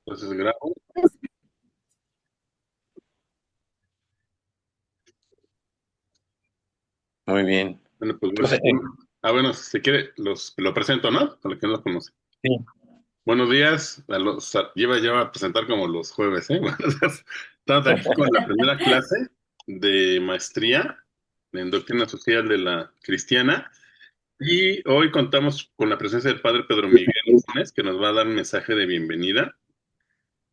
Entonces grabo. Muy bien. Bueno, pues Entonces, bueno, si quiere, lo presento, ¿no? Para que no lo conoce. sí, Buenos días. Lleva ya a presentar como los jueves, ¿eh? Buenos días. Estamos aquí con la primera clase de maestría en doctrina social de la cristiana. Y hoy contamos con la presencia del padre Pedro Miguel Gómez, que nos va a dar un mensaje de bienvenida.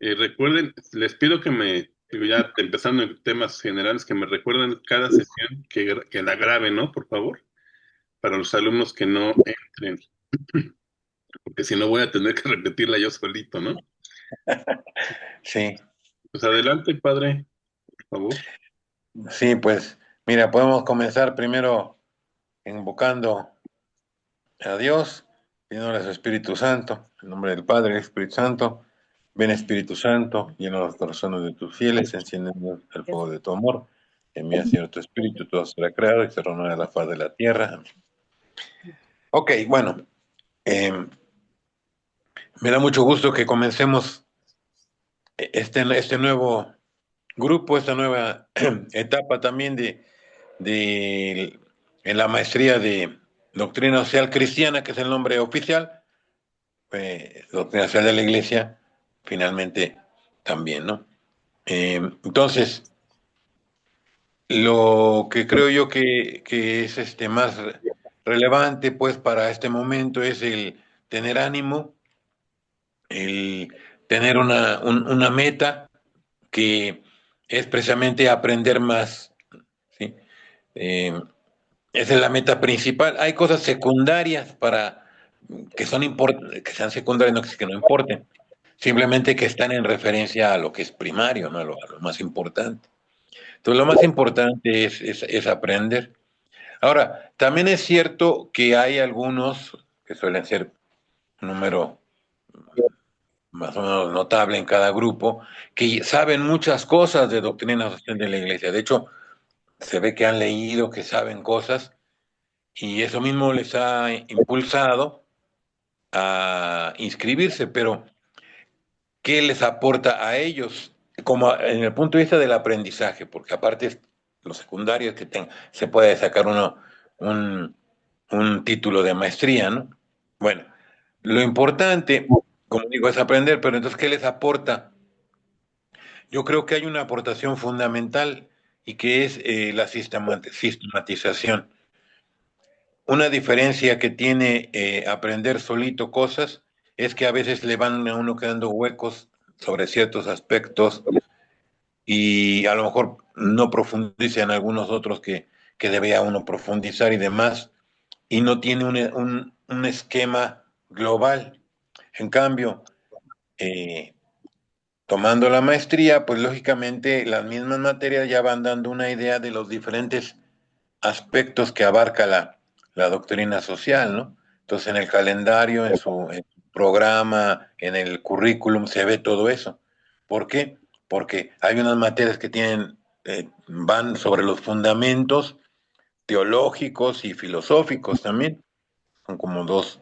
Recuerden, les pido digo, ya empezando en temas generales, que me recuerden cada sesión que la graben, ¿no? Por favor, para los alumnos que no entren, porque si no voy a tener que repetirla yo solito, ¿no? sí, Pues adelante, padre, por favor. sí, pues mira, podemos comenzar primero invocando a Dios, pidiéndole a su Espíritu Santo, en nombre del Padre y del Espíritu Santo. Ven Espíritu Santo, llena los corazones de tus fieles, enciende el fuego de tu amor. Envía, Señor, tu Espíritu, todo será creado y se renueva la faz de la tierra. Amén. Ok, bueno, eh, me da mucho gusto que comencemos este nuevo grupo, esta nueva etapa también de en la maestría de Doctrina Social Cristiana, que es el nombre oficial, Doctrina Social de la Iglesia, finalmente también, ¿no? Entonces, lo que creo yo que es más relevante, pues, para este momento es el tener ánimo, el tener una meta que es precisamente aprender más, ¿sí? Eh, Esa es la meta principal. Hay cosas secundarias para que sean secundarias, no que no importen, simplemente que están en referencia a lo que es primario, ¿no? A lo más importante. Entonces, lo más importante es aprender. Ahora, también es cierto que hay algunos, que suelen ser un número más o menos notable en cada grupo, que saben muchas cosas de doctrina social de la iglesia. De hecho, se ve que han leído, que saben cosas, y eso mismo les ha impulsado a inscribirse, pero ¿qué les aporta a ellos? Como en el punto de vista del aprendizaje, porque aparte los secundarios se puede sacar un, un título de maestría, ¿no? Bueno, lo importante, como digo, es aprender, pero entonces, ¿qué les aporta? Yo creo que hay una aportación fundamental y que es la sistematización. Una diferencia que tiene aprender solito cosas es que a veces le van a uno quedando huecos sobre ciertos aspectos y a lo mejor no profundiza en algunos otros que debía uno profundizar y demás, y no tiene un esquema global. En cambio, eh, tomando la maestría, pues lógicamente las mismas materias ya van dando una idea de los diferentes aspectos que abarca la doctrina social, ¿no? Entonces en el calendario, en su programa, en el currículum se ve todo eso. ¿Por qué? Porque hay unas materias que van sobre los fundamentos teológicos y filosóficos también, son como dos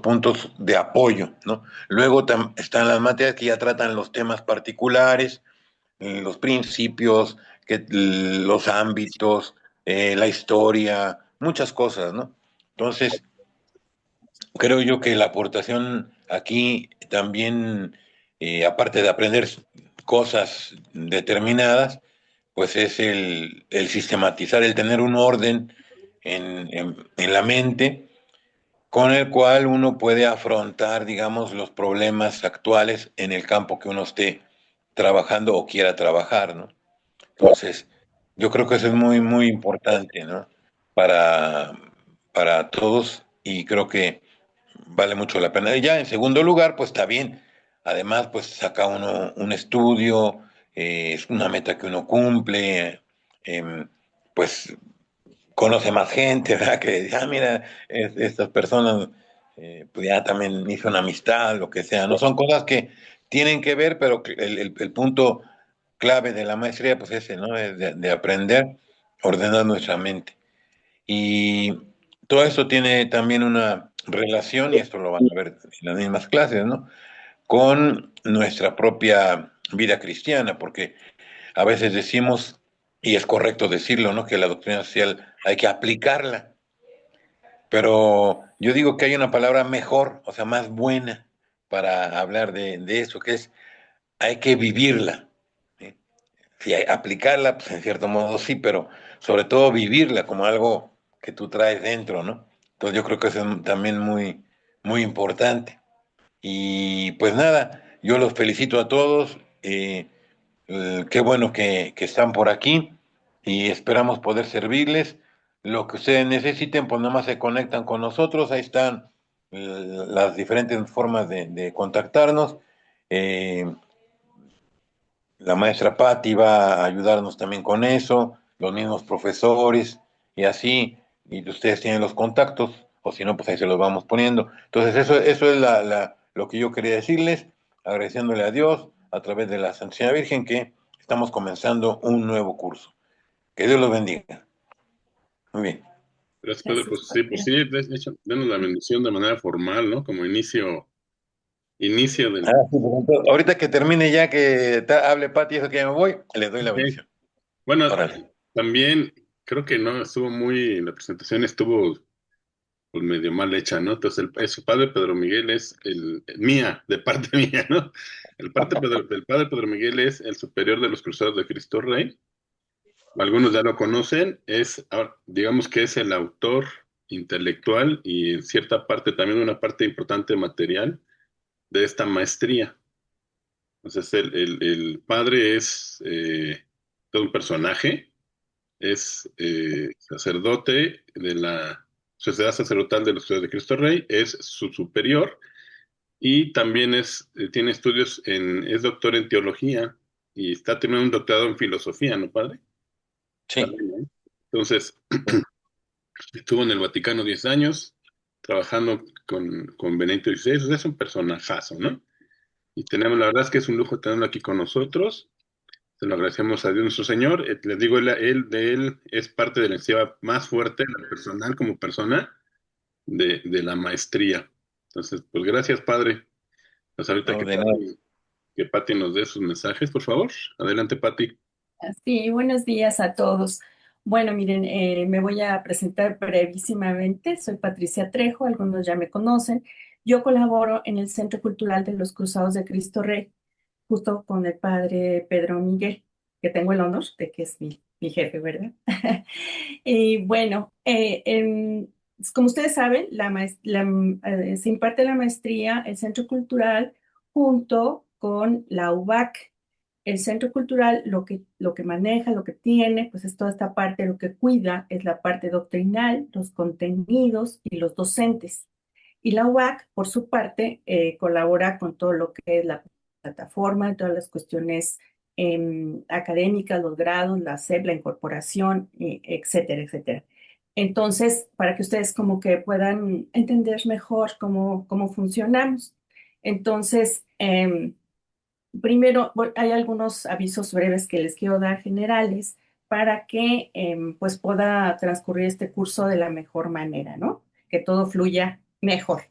puntos de apoyo, ¿no? Luego están las materias que ya tratan los temas particulares, los principios, los ámbitos, la historia, muchas cosas, ¿no? Entonces, creo yo que la aportación aquí también, aparte de aprender cosas determinadas, pues es el sistematizar, el tener un orden en la mente con el cual uno puede afrontar, digamos, los problemas actuales en el campo que uno esté trabajando o quiera trabajar, ¿no? Entonces, yo creo que eso es muy, muy importante, ¿no? Para, para todos y creo que vale mucho la pena. Y ya en segundo lugar, pues está bien. Además, pues saca uno un estudio, es una meta que uno cumple, pues conoce más gente, ¿verdad? Que dice, mira, estas personas, pues ya también hizo una amistad, lo que sea. No son cosas que tienen que ver, pero que el punto clave de la maestría, pues ese, ¿no? Es de aprender, ordenar nuestra mente. Y todo esto tiene también una relación, y esto lo van a ver en las mismas clases, ¿no? Con nuestra propia vida cristiana, porque a veces decimos, y es correcto decirlo, ¿no? Que la doctrina social hay que aplicarla, pero yo digo que hay una palabra mejor, o sea, más buena para hablar de eso, que es hay que vivirla. ¿Sí? Sí, aplicarla, pues en cierto modo sí, pero sobre todo vivirla como algo que tú traes dentro, ¿no? Entonces yo creo que eso es también muy, muy importante. Y pues nada, yo los felicito a todos. Qué bueno que están por aquí y esperamos poder servirles. Lo que ustedes necesiten, pues nomás se conectan con nosotros. Ahí están las diferentes formas de contactarnos. Eh, la maestra Patti va a ayudarnos también con eso, los mismos profesores y así. Y ustedes tienen los contactos, o si no, pues ahí se los vamos poniendo. Entonces, eso es lo que yo quería decirles, agradeciéndole a Dios a través de la Santísima Virgen que estamos comenzando un nuevo curso. Que Dios los bendiga. Muy bien. Gracias, Padre. Gracias, Pues sí, padre. de hecho, denos la bendición de manera formal, ¿no? Como inicio Ah, del... sí, pues, entonces, ahorita que termine ya que hable Pati, eso que ya me voy, les doy la Ok. bendición. Bueno, Órale. también creo que no estuvo la presentación estuvo pues medio mal hecha, ¿no? Entonces, su padre Pedro Miguel es mía, de parte mía, ¿no? El padre Pedro Miguel es el superior de los Cruzados de Cristo Rey. Algunos ya lo conocen, digamos que es el autor intelectual y en cierta parte también una parte importante material de esta maestría. Entonces, el padre es todo un personaje, es sacerdote de la Sociedad Sacerdotal de los Cruzados de Cristo Rey, es su superior y también tiene estudios es doctor en teología y está teniendo un doctorado en filosofía, ¿no, padre? Sí. También, ¿no? Entonces, estuvo en el Vaticano 10 años trabajando con Benedicto XVI, o sea, es un personajazo, ¿no? Y la verdad es que es un lujo tenerlo aquí con nosotros. Se lo agradecemos a Dios nuestro Señor. Les digo, él es parte de la iniciativa más fuerte, la personal como persona, de la maestría. Entonces, pues gracias, Padre. Pues ahorita No, de nada. Que Pati nos dé sus mensajes, por favor. Adelante, Pati. Sí, buenos días a todos. Bueno, miren, me voy a presentar brevísimamente. Soy Patricia Trejo, algunos ya me conocen. Yo colaboro en el Centro Cultural de los Cruzados de Cristo Rey, justo con el padre Pedro Miguel, que tengo el honor de que es mi jefe, ¿verdad? Y bueno, como ustedes saben, se imparte la maestría, el Centro Cultural, junto con la UBAC. El Centro Cultural lo que maneja, lo que tiene, pues es toda esta parte, lo que cuida es la parte doctrinal, los contenidos y los docentes. Y la UAC, por su parte, colabora con todo lo que es la plataforma, todas las cuestiones académicas, los grados, la SEP, la incorporación, etcétera, etcétera. Entonces, para que ustedes como que puedan entender mejor cómo funcionamos. Entonces, primero, hay algunos avisos breves que les quiero dar generales para que pues pueda transcurrir este curso de la mejor manera, ¿no? Que todo fluya mejor.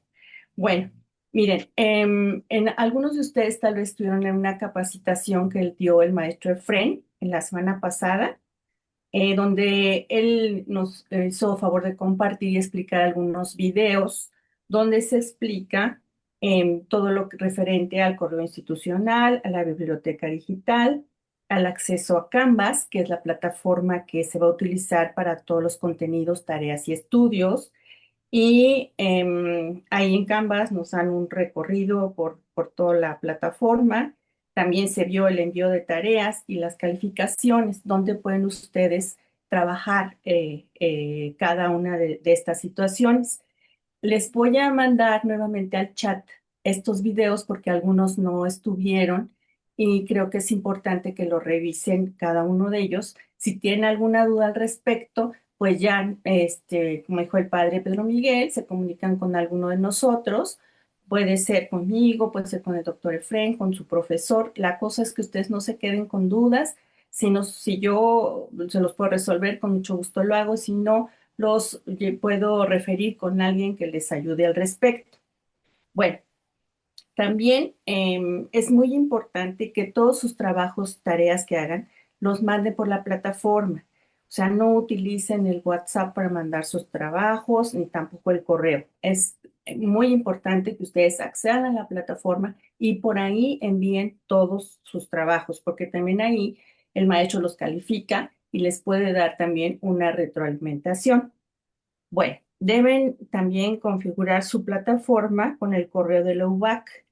Bueno, miren, en algunos de ustedes tal vez estuvieron en una capacitación que dio el maestro Efren en la semana pasada, donde él nos hizo favor de compartir y explicar algunos videos donde se explica todo lo referente al correo institucional, a la biblioteca digital, al acceso a Canvas, que es la plataforma que se va a utilizar para todos los contenidos, tareas y estudios. Y ahí en Canvas nos dan un recorrido por toda la plataforma. También se vio el envío de tareas y las calificaciones, donde pueden ustedes trabajar cada una de estas situaciones. Les voy a mandar nuevamente al chat estos videos porque algunos no estuvieron y creo que es importante que lo revisen cada uno de ellos. Si tienen alguna duda al respecto, pues ya, como dijo el padre Pedro Miguel, se comunican con alguno de nosotros. Puede ser conmigo, puede ser con el doctor Efren, con su profesor. La cosa es que ustedes no se queden con dudas. Si yo se los puedo resolver, con mucho gusto lo hago. Si no, puedo referir con alguien que les ayude al respecto. Bueno, También es muy importante que todos sus trabajos, tareas que hagan, los manden por la plataforma. O sea, no utilicen el WhatsApp para mandar sus trabajos, ni tampoco el correo. Es muy importante que ustedes accedan a la plataforma y por ahí envíen todos sus trabajos, porque también ahí el maestro los califica y les puede dar también una retroalimentación. Bueno, deben también configurar su plataforma con el correo de la UBAC,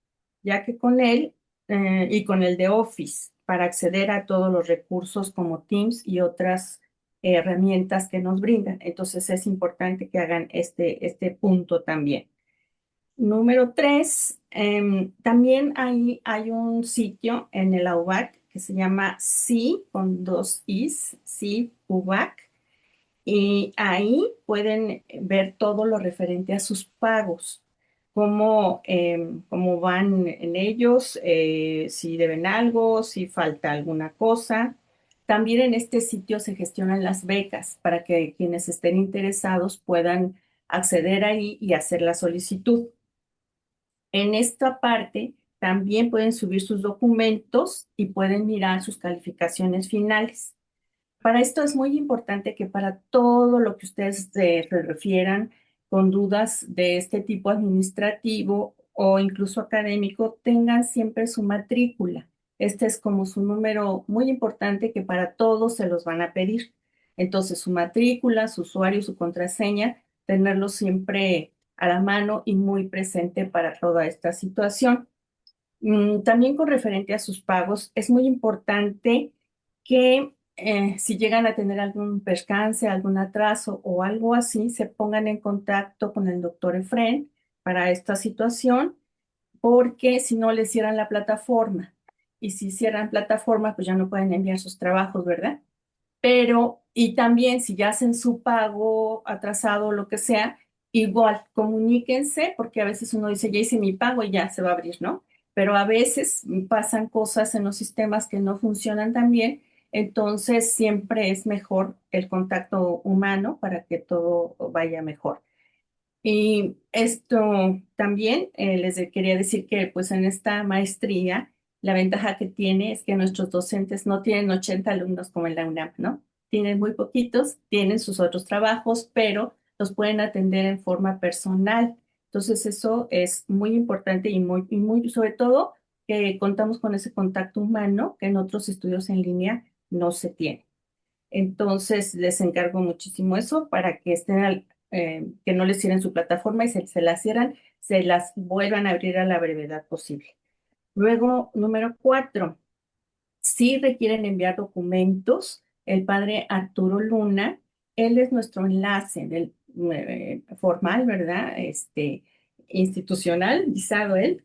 ya que con él y con el de Office, para acceder a todos los recursos como Teams y otras herramientas que nos brindan. Entonces es importante que hagan este punto también. Número tres, también hay un sitio en el AUBAC que se llama SI, con dos Is, SI UBAC, y ahí pueden ver todo lo referente a sus pagos, cómo van en ellos, si deben algo, si falta alguna cosa. También en este sitio se gestionan las becas para que quienes estén interesados puedan acceder ahí y hacer la solicitud. En esta parte también pueden subir sus documentos y pueden mirar sus calificaciones finales. Para esto es muy importante que para todo lo que ustedes se refieran con dudas de este tipo administrativo o incluso académico, tengan siempre su matrícula. Este es como su número muy importante que para todos se los van a pedir. Entonces, su matrícula, su usuario, su contraseña, tenerlo siempre a la mano y muy presente para toda esta situación. También con referente a sus pagos, es muy importante que si llegan a tener algún percance, algún atraso o algo así, se pongan en contacto con el doctor Efren para esta situación, porque si no les cierran la plataforma. Y si cierran plataforma, pues ya no pueden enviar sus trabajos, ¿verdad? Pero, y también si ya hacen su pago atrasado o lo que sea, igual, comuníquense, porque a veces uno dice, ya hice mi pago y ya se va a abrir, ¿no? Pero a veces pasan cosas en los sistemas que no funcionan tan bien, entonces siempre es mejor el contacto humano para que todo vaya mejor. Y esto también les quería decir que pues en esta maestría la ventaja que tiene es que nuestros docentes no tienen 80 alumnos como en la UNAM, ¿no? Tienen muy poquitos, tienen sus otros trabajos, pero los pueden atender en forma personal. Entonces eso es muy importante y muy, sobre todo que contamos con ese contacto humano que en otros estudios en línea no se tiene. Entonces, les encargo muchísimo eso para que que no les cierren su plataforma y se las cierran, se las vuelvan a abrir a la brevedad posible. Luego, número 4, si requieren enviar documentos, el padre Arturo Luna, él es nuestro enlace formal, ¿verdad? Institucionalizado él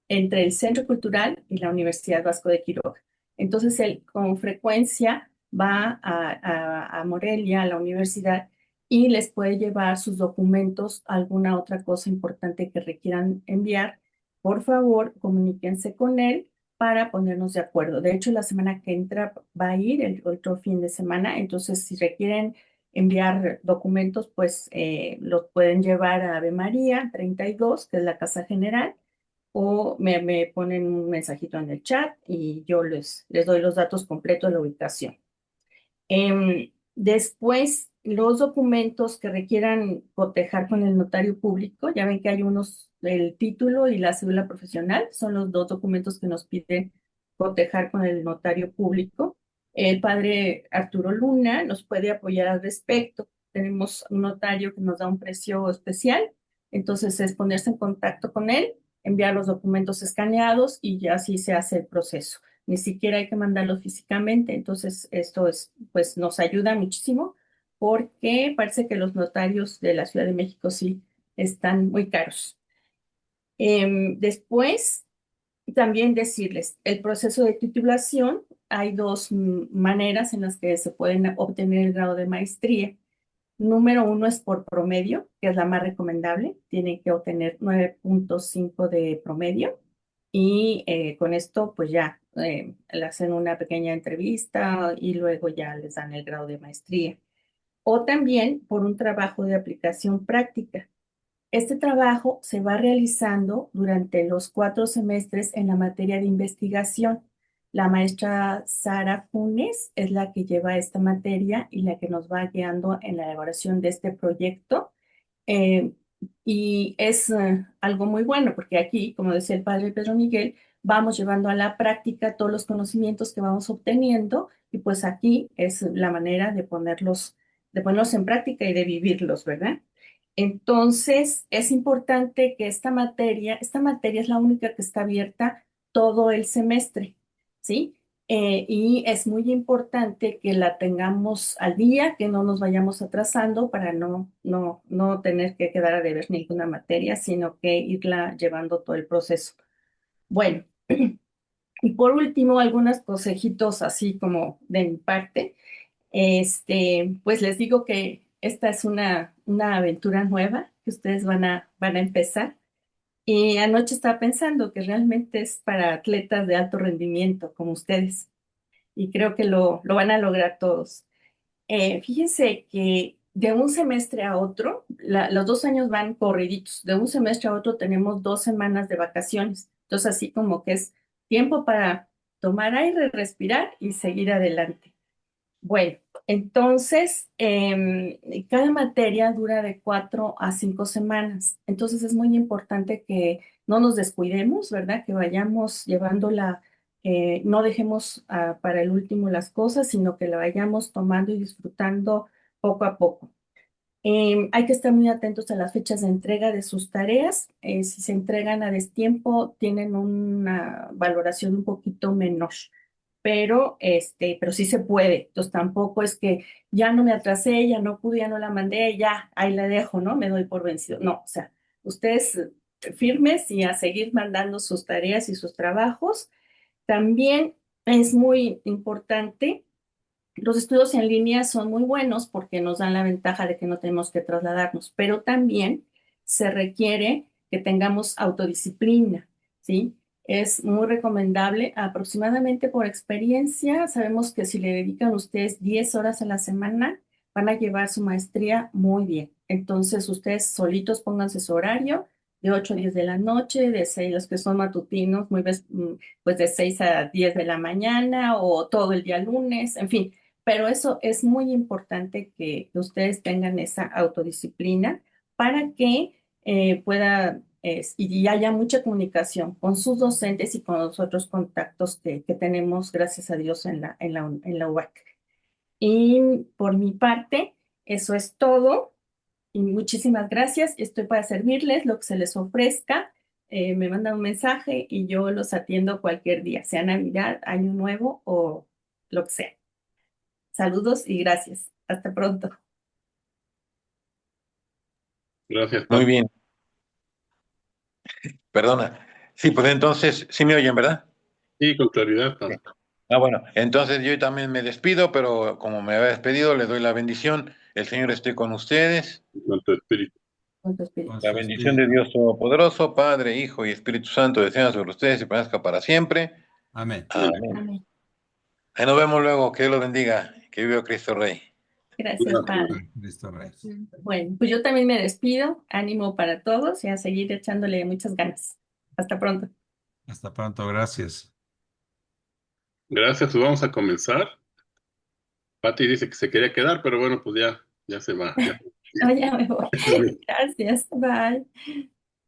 entre el Centro Cultural y la Universidad Vasco de Quiroga. Entonces, él con frecuencia va a Morelia, a la universidad, y les puede llevar sus documentos, alguna otra cosa importante que requieran enviar. Por favor, comuníquense con él para ponernos de acuerdo. De hecho, la semana que entra va a ir el otro fin de semana, entonces si requieren enviar documentos, pues los pueden llevar a Ave María 32, que es la Casa General, o me ponen un mensajito en el chat y yo les doy los datos completos de la ubicación. Después, los documentos que requieran cotejar con el notario público, ya ven que hay unos, el título y la cédula profesional, son los dos documentos que nos piden cotejar con el notario público. El padre Arturo Luna nos puede apoyar al respecto. Tenemos un notario que nos da un precio especial, entonces es ponerse en contacto con él, enviar los documentos escaneados y ya así se hace el proceso. Ni siquiera hay que mandarlo físicamente. Entonces, esto pues nos ayuda muchísimo porque parece que los notarios de la Ciudad de México sí están muy caros. Después, también decirles, el proceso de titulación, hay dos maneras en las que se pueden obtener el grado de maestría. Número uno es por promedio, que es la más recomendable. Tienen que obtener 9.5 de promedio y con esto pues ya le hacen una pequeña entrevista y luego ya les dan el grado de maestría. O también por un trabajo de aplicación práctica. Este trabajo se va realizando durante los 4 semestres en la materia de investigación. La maestra Sara Funes es la que lleva esta materia y la que nos va guiando en la elaboración de este proyecto. Eh, y es algo muy bueno porque aquí, como decía el padre Pedro Miguel, vamos llevando a la práctica todos los conocimientos que vamos obteniendo y pues aquí es la manera de ponerlos en práctica y de vivirlos, ¿verdad? Entonces, es importante que esta materia es la única que está abierta todo el semestre, ¿sí? Y es muy importante que la tengamos al día, que no nos vayamos atrasando para no tener que quedar a deber ninguna materia, sino que irla llevando todo el proceso. Bueno, y por último, algunos consejitos así como de mi parte. Pues les digo que esta es una aventura nueva que ustedes van a empezar. Y anoche estaba pensando que realmente es para atletas de alto rendimiento como ustedes. Y creo que lo van a lograr todos. Fíjense que de un semestre a otro, los 2 años van corriditos. De un semestre a otro tenemos 2 semanas de vacaciones. Entonces, así como que es tiempo para tomar aire, respirar y seguir adelante. Bueno, entonces, cada materia dura de 4 a 5 semanas. Entonces, es muy importante que no nos descuidemos, ¿verdad? Que vayamos llevándola, no dejemos para el último las cosas, sino que la vayamos tomando y disfrutando poco a poco. Hay que estar muy atentos a las fechas de entrega de sus tareas. Si se entregan a destiempo, tienen una valoración un poquito menor, pero sí se puede. Entonces tampoco es que ya no me atrasé, ya no pude, ya no la mandé, ya ahí la dejo, ¿no? Me doy por vencido. No, o sea, ustedes firmes y a seguir mandando sus tareas y sus trabajos. También es muy importante, los estudios en línea son muy buenos porque nos dan la ventaja de que no tenemos que trasladarnos, pero también se requiere que tengamos autodisciplina, ¿sí? Es muy recomendable, aproximadamente por experiencia, sabemos que si le dedican ustedes 10 horas a la semana, van a llevar su maestría muy bien. Entonces, ustedes solitos pónganse su horario de 8 a 10 de la noche, de 6 los que son matutinos, pues de 6 a 10 de la mañana o todo el día lunes, en fin, pero eso es muy importante que ustedes tengan esa autodisciplina para que y haya mucha comunicación con sus docentes y con los otros contactos que tenemos, gracias a Dios, en la UAC. Y por mi parte, eso es todo. Y muchísimas gracias. Estoy para servirles lo que se les ofrezca. Me mandan un mensaje y yo los atiendo cualquier día, sea Navidad, Año Nuevo o lo que sea. Saludos y gracias. Hasta pronto. Gracias, Muy Pati. bien, perdona. Sí, pues entonces, sí me oyen, ¿verdad? Sí, con claridad, Sí. Pati. Bueno, entonces yo también me despido, pero como me había despedido, le doy la bendición. El Señor esté con ustedes. Con tu espíritu. Con tu espíritu. Con La su bendición de espíritu. Dios Todopoderoso, Padre, Hijo y Espíritu Santo, descienda sobre ustedes y permanezca para siempre. Amén. Amén. Amén. Ahí nos vemos luego. Que Dios los bendiga. Que viva Cristo Rey. Gracias, Padre. Cristo Rey. Bueno, pues yo también me despido. Ánimo para todos y a seguir echándole muchas ganas. Hasta pronto. Hasta pronto, gracias. Gracias, pues vamos a comenzar. Pati dice que se quería quedar, pero bueno, pues ya se va. No, ya me voy. Gracias. Bye.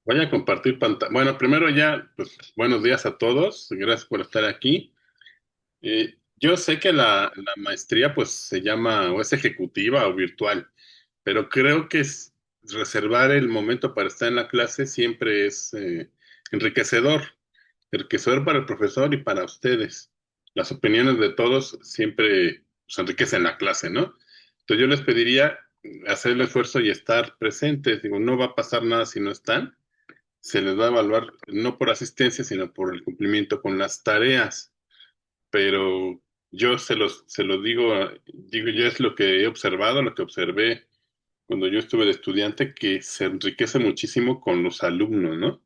Voy a compartir pantalla. Bueno, primero pues buenos días a todos. Gracias por estar aquí. Yo sé que la maestría pues se llama o es ejecutiva o virtual, pero creo que reservar el momento para estar en la clase siempre es enriquecedor, enriquecedor para el profesor y para ustedes. Las opiniones de todos siempre pues, enriquecen la clase, ¿no? Entonces yo les pediría hacer el esfuerzo y estar presentes. Digo, no va a pasar nada si no están. Se les va a evaluar no por asistencia, sino por el cumplimiento con las tareas, pero yo se los digo, yo es lo que he observado, lo que observé cuando yo estuve de estudiante, que se enriquece muchísimo con los alumnos, ¿no?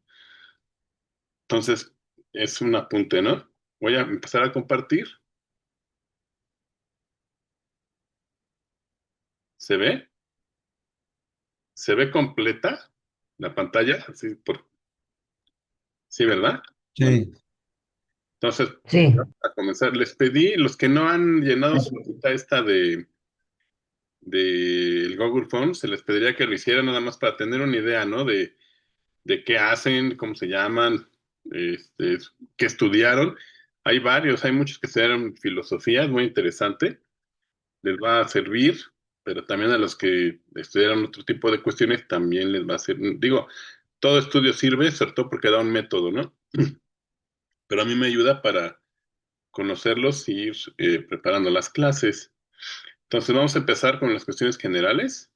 Entonces, es un apunte, ¿no? Voy a empezar a compartir. ¿Se ve? ¿Se ve completa? la pantalla, así sí, ¿verdad? Bueno, Sí, entonces, Sí, a comenzar, les pedí, los que no han llenado su hojita esta de el Google Forms, se les pediría que lo hicieran nada más para tener una idea, ¿no? De qué hacen, cómo se llaman, este, qué estudiaron. Hay varios, hay muchos que estudiaron filosofía, es muy interesante, les va a servir, pero también a los que estudiaron otro tipo de cuestiones también les va a servir. Digo, todo estudio sirve, sobre todo porque da un método, ¿no? Pero a mí me ayuda para conocerlos y ir preparando las clases. Entonces vamos a empezar con las cuestiones generales.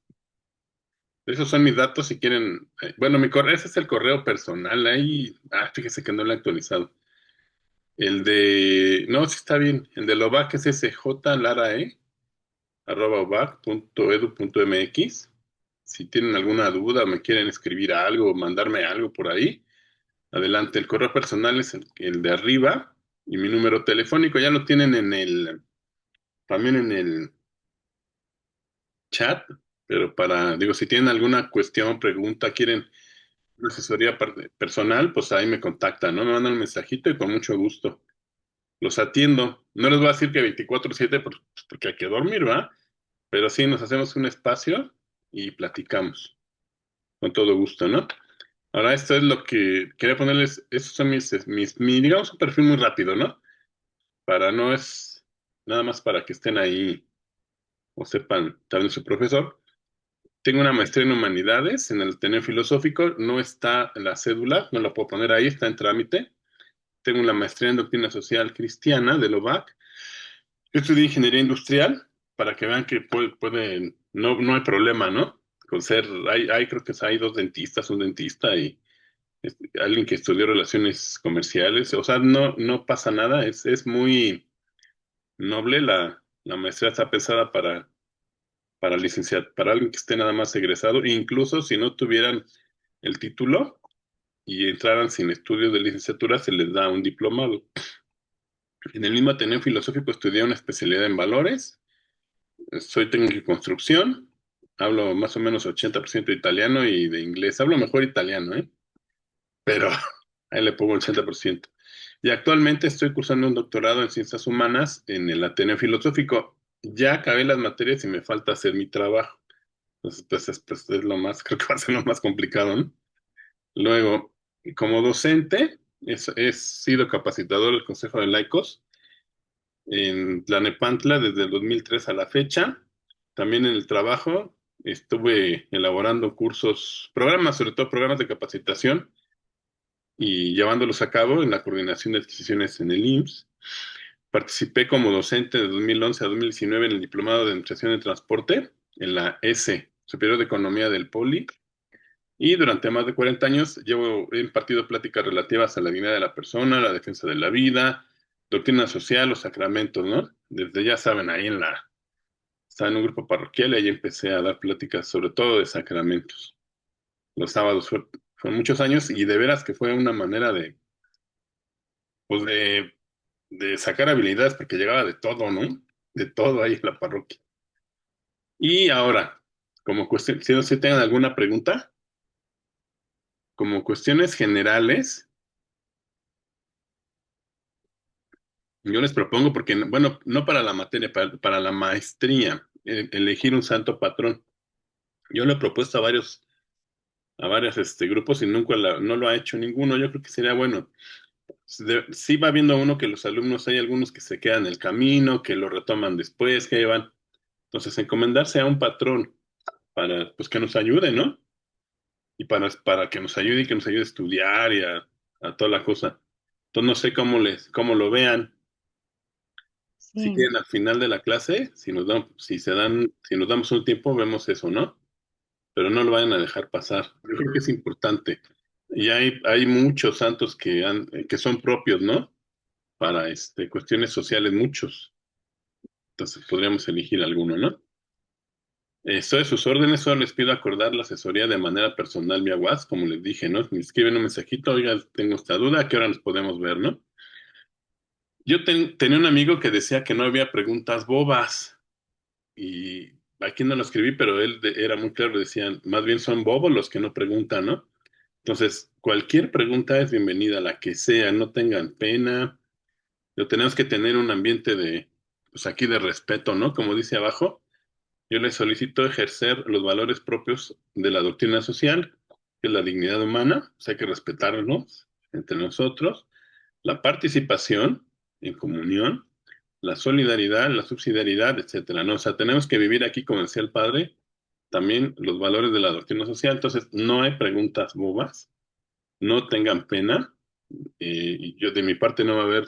Esos son mis datos si quieren. Bueno, mi correo, ese es el correo personal. Ahí, fíjese que no lo he actualizado. El de, no, sí está bien. El de Lovac es ese jlarae@ovac.edu.mx. Si tienen alguna duda, me quieren escribir algo, mandarme algo por ahí, adelante. El correo personal es el de arriba y mi número telefónico ya lo tienen también en el chat, pero digo, si tienen alguna cuestión, pregunta, quieren una asesoría personal, pues ahí me contactan, ¿no? Me mandan un mensajito y con mucho gusto los atiendo. No les voy a decir que 24/7 porque hay que dormir, ¿va? Pero sí nos hacemos un espacio y platicamos con todo gusto, ¿no? Ahora, esto es lo que quería ponerles, esos son digamos, un perfil muy rápido, ¿no? No es nada más para que estén ahí o sepan también su profesor. Tengo una maestría en humanidades en el Ateneo Filosófico, no está en la cédula, no la puedo poner ahí, está en trámite. Tengo una maestría en doctrina social cristiana de Lovac. Yo estudié ingeniería industrial para que vean que no hay problema, ¿no? Con ser, creo que hay dos dentistas, un dentista y alguien que estudió relaciones comerciales. O sea, no pasa nada, es muy noble la maestría, está pensada para licenciar, para alguien que esté nada más egresado, incluso si no tuvieran el título y entraran sin estudios de licenciatura, se les da un diplomado. En el mismo Ateneo Filosófico estudié una especialidad en valores, soy técnico en construcción, hablo más o menos 80% italiano y de inglés, hablo mejor italiano, ¿eh? Pero ahí le pongo el 80%. Y actualmente estoy cursando un doctorado en ciencias humanas en el Ateneo Filosófico. Ya acabé las materias y me falta hacer mi trabajo. Entonces, es lo más, creo que va a ser lo más complicado, ¿no? Luego, como docente, he sido capacitador del Consejo de Laicos en Tlanepantla desde el 2003 a la fecha. También en el trabajo estuve elaborando programas, sobre todo programas de capacitación y llevándolos a cabo en la coordinación de adquisiciones en el IMSS. Participé como docente de 2011 a 2019 en el Diplomado de Administración de Transporte en la Superior de Economía del Poli. Y durante más de 40 años he impartido pláticas relativas a la dignidad de la persona, la defensa de la vida, doctrina social, los sacramentos, ¿no? Desde, ya saben, estaba en un grupo parroquial y ahí empecé a dar pláticas sobre todo de sacramentos. Los sábados fueron muchos años y de veras que fue una manera pues de sacar habilidades porque llegaba de todo, ¿no? De todo ahí en la parroquia. Y ahora, como cuestión, si no sé si tengan alguna pregunta, como cuestiones generales, yo les propongo, porque, bueno, no para la materia, para la maestría, elegir un santo patrón. Yo le he propuesto a varios grupos y nunca no lo ha hecho ninguno. Yo creo que sería bueno. Sí va viendo uno que los alumnos, hay algunos que se quedan en el camino, que lo retoman después, que van. Entonces, encomendarse a un patrón para, pues, que nos ayude, ¿no? Y para que nos ayude y que nos ayude a estudiar y a toda la cosa. Entonces, no sé cómo lo vean. Si Sí, quieren al final de la clase, si nos damos un tiempo, vemos eso, ¿no? Pero no lo vayan a dejar pasar. Yo creo que es importante. Y hay muchos santos que son propios, ¿no? Para cuestiones sociales, muchos. Entonces podríamos elegir alguno, ¿no? Estoy a sus órdenes, solo les pido acordar la asesoría de manera personal vía WhatsApp, como les dije, ¿no? Me escriben un mensajito, oiga, tengo esta duda, ¿a qué hora nos podemos ver, no? Yo tenía un amigo que decía que no había preguntas bobas. Y aquí no lo escribí, pero él era muy claro, decían, más bien son bobos los que no preguntan, ¿no? Entonces, cualquier pregunta es bienvenida, la que sea, no tengan pena. Pero tenemos que tener un ambiente de, pues aquí de respeto, ¿no? Como dice abajo, yo les solicito ejercer los valores propios de la doctrina social, que es la dignidad humana, o sea, hay que respetarnos entre nosotros, la participación en comunión, la solidaridad, la subsidiariedad, etcétera, ¿no? O sea, tenemos que vivir aquí, como decía el padre, también los valores de la doctrina social. Entonces, no hay preguntas bobas, no tengan pena, y yo de mi parte no va a haber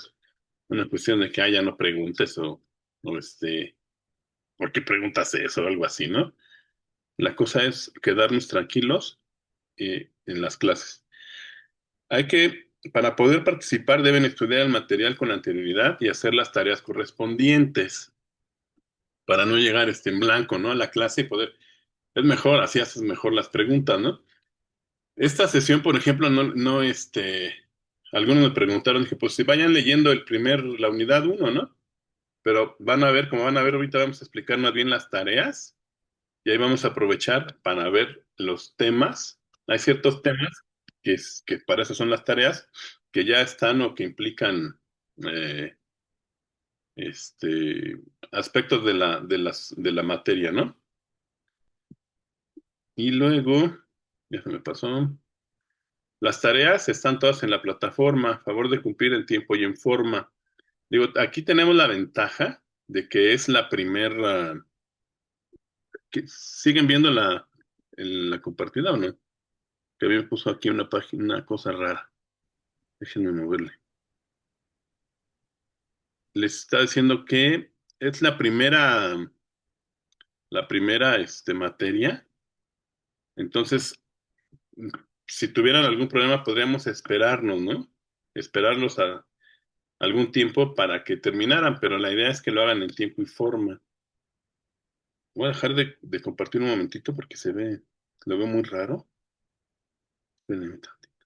una cuestión de que ya no preguntes o ¿por qué preguntas eso o algo así, ¿no? La cosa es quedarnos tranquilos en las clases. Para poder participar, deben estudiar el material con anterioridad y hacer las tareas correspondientes para no llegar en blanco, ¿no? A la clase y poder, es mejor, así haces mejor las preguntas, ¿no? Esta sesión, por ejemplo, algunos me preguntaron, dije, pues si vayan leyendo la unidad uno, ¿no? Pero como van a ver, ahorita vamos a explicar más bien las tareas y ahí vamos a aprovechar para ver los temas. Hay ciertos temas que para eso son las tareas, que ya están o que implican eh, este, aspectos de la materia, ¿no? Y luego, ya se me pasó. Las tareas están todas en la plataforma, a favor de cumplir en tiempo y en forma. Digo, aquí tenemos la ventaja de que es la primera. ¿Siguen viendo la compartida o no? Que a mí me puso aquí una página, una cosa rara. Déjenme moverle. Les está diciendo que es la primera materia. Entonces, si tuvieran algún problema, podríamos esperarnos, ¿no? Esperarlos a algún tiempo para que terminaran, pero la idea es que lo hagan en tiempo y forma. Voy a dejar de compartir un momentito porque lo veo muy raro. Espérenme tantito.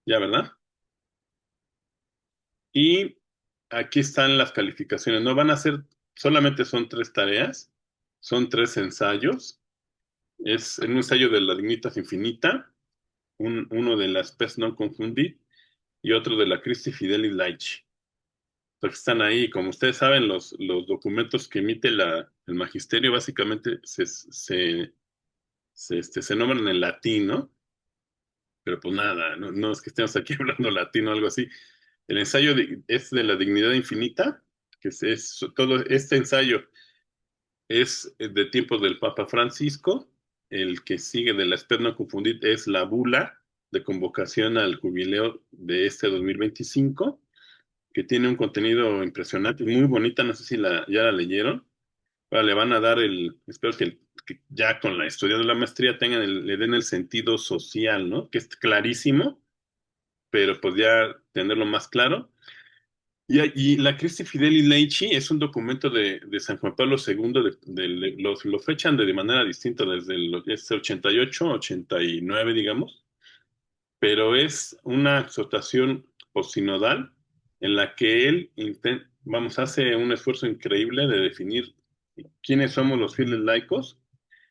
Ya, ¿verdad? Y aquí están las calificaciones. No van a ser, solamente son 3 tareas, son 3 ensayos. Es en un ensayo de la Dignitas Infinita, uno de la Spes Non Confundit y otro de la Christi Fidelis Laici. Porque están ahí, como ustedes saben, los documentos que emite el magisterio básicamente se nombran en latín, ¿no? Pero pues nada, no, no es que estemos aquí hablando latín o algo así. El ensayo es de la dignidad infinita, todo este ensayo es de tiempos del Papa Francisco. El que sigue de la Spes Non Confundit es la bula de convocación al jubileo de este 2025, que tiene un contenido impresionante, muy bonita, no sé si ya la leyeron. Ahora le van a dar espero que ya con la historia de la maestría le den el sentido social, ¿no? Que es clarísimo, pero pues ya tenerlo más claro. Y la Christi Fideli Laici es un documento de San Juan Pablo II, lo fechan de manera distinta desde el 88, 89, digamos, pero es una exhortación posinodal en la que él hace un esfuerzo increíble de definir quiénes somos los fieles laicos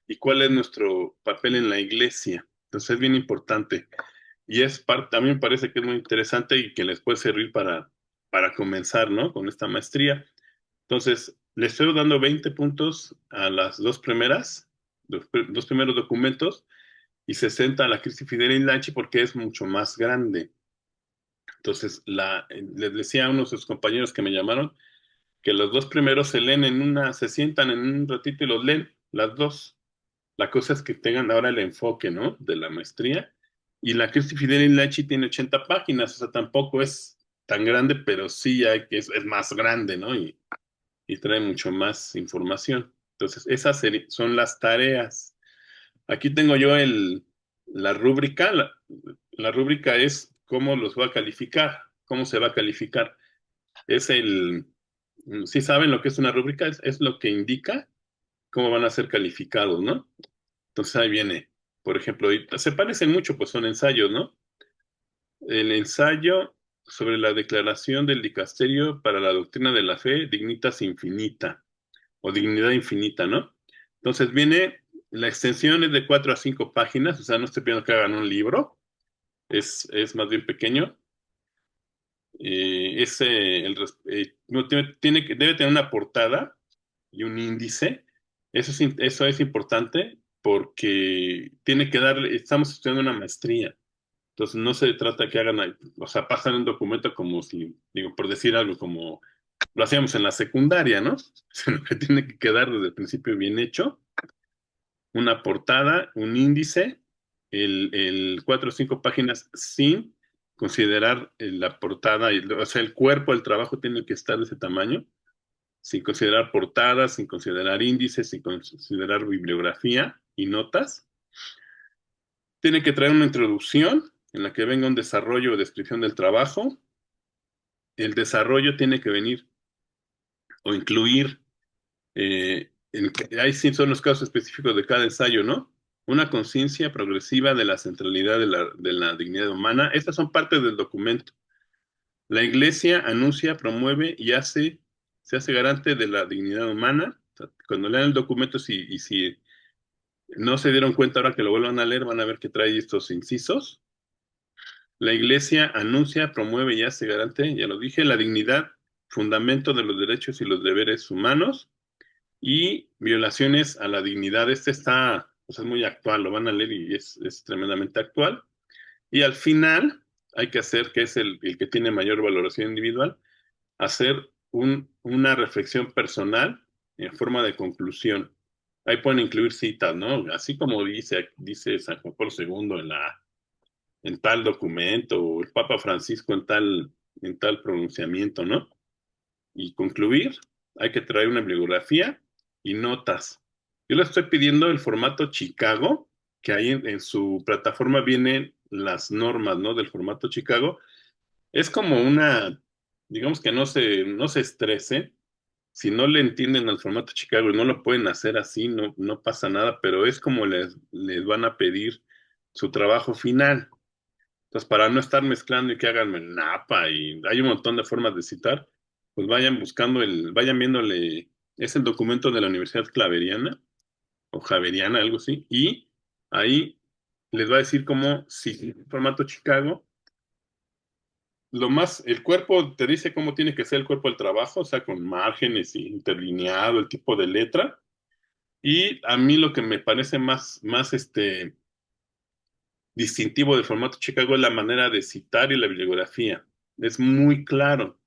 y cuál es nuestro papel en la iglesia. Entonces es bien importante. Y a mí me parece que es muy interesante y que les puede servir para comenzar, ¿no? Con esta maestría. Entonces, le estoy dando 20 puntos a las dos primeros documentos y 60 a la Christi Fideli Laici porque es mucho más grande. Entonces, les decía a unos de sus compañeros que me llamaron que los dos primeros se sientan en un ratito y los leen, las dos. La cosa es que tengan ahora el enfoque, ¿no? De la maestría. Y la Christi Fideli Laici tiene 80 páginas, o sea, tampoco es tan grande, pero sí es más grande, ¿no? Y trae mucho más información. Entonces, esas son las tareas. Aquí tengo yo la rúbrica. La rúbrica es cómo los va a calificar, cómo se va a calificar. Si saben lo que es una rúbrica, es lo que indica cómo van a ser calificados, ¿no? Entonces ahí viene, por ejemplo, se parecen mucho, pues son ensayos, ¿no? El ensayo sobre la declaración del dicasterio para la doctrina de la fe, Dignitas Infinita, o Dignidad Infinita, ¿no? Entonces viene La extensión es de 4 a 5 páginas, o sea, no estoy pidiendo que hagan un libro, es más bien pequeño. No, debe tener una portada y un índice. Eso es importante porque tiene que darle, estamos estudiando una maestría. Entonces no se trata que hagan, o sea, pasan un documento como si, digo, por decir algo, como lo hacíamos en la secundaria, ¿no? Sino que tiene que quedar desde el principio bien hecho, una portada, un índice, el 4 o 5 páginas sin considerar la portada, o sea, el cuerpo del trabajo tiene que estar de ese tamaño, sin considerar portadas, sin considerar índices, sin considerar bibliografía y notas. Tiene que traer una introducción en la que venga un desarrollo o descripción del trabajo. El desarrollo tiene que venir o incluir, ahí sí son los casos específicos de cada ensayo, ¿no? Una conciencia progresiva de la centralidad de la dignidad humana. Estas son partes del documento. La Iglesia anuncia, promueve y se hace garante de la dignidad humana. O sea, cuando lean el documento, si no se dieron cuenta ahora que lo vuelvan a leer, van a ver que trae estos incisos. La Iglesia anuncia, promueve y hace garante, ya lo dije, la dignidad, fundamento de los derechos y los deberes humanos y violaciones a la dignidad. Este está, pues es muy actual, lo van a leer y es tremendamente actual. Y al final hay que hacer, que es el que tiene mayor valoración individual, hacer una reflexión personal en forma de conclusión. Ahí pueden incluir citas, ¿no? Así como dice San Juan Pablo II en tal documento, o el Papa Francisco en tal pronunciamiento, ¿no? Y concluir, hay que traer una bibliografía y notas. Yo le estoy pidiendo el formato Chicago, que ahí en su plataforma vienen las normas, ¿no? Del formato Chicago. Es como digamos que no se estrese. Si no le entienden al formato Chicago y no lo pueden hacer así, no pasa nada, pero es como les van a pedir su trabajo final. Entonces, para no estar mezclando y que hagan el NAPA y hay un montón de formas de citar, pues vayan viéndole, es el documento de la Universidad Claveriana o Javeriana, algo así, y ahí les va a decir cómo, si formato Chicago, el cuerpo te dice cómo tiene que ser el cuerpo del trabajo, o sea, con márgenes y interlineado, el tipo de letra, y a mí lo que me parece más distintivo del formato Chicago es la manera de citar y la bibliografía. Es muy claro,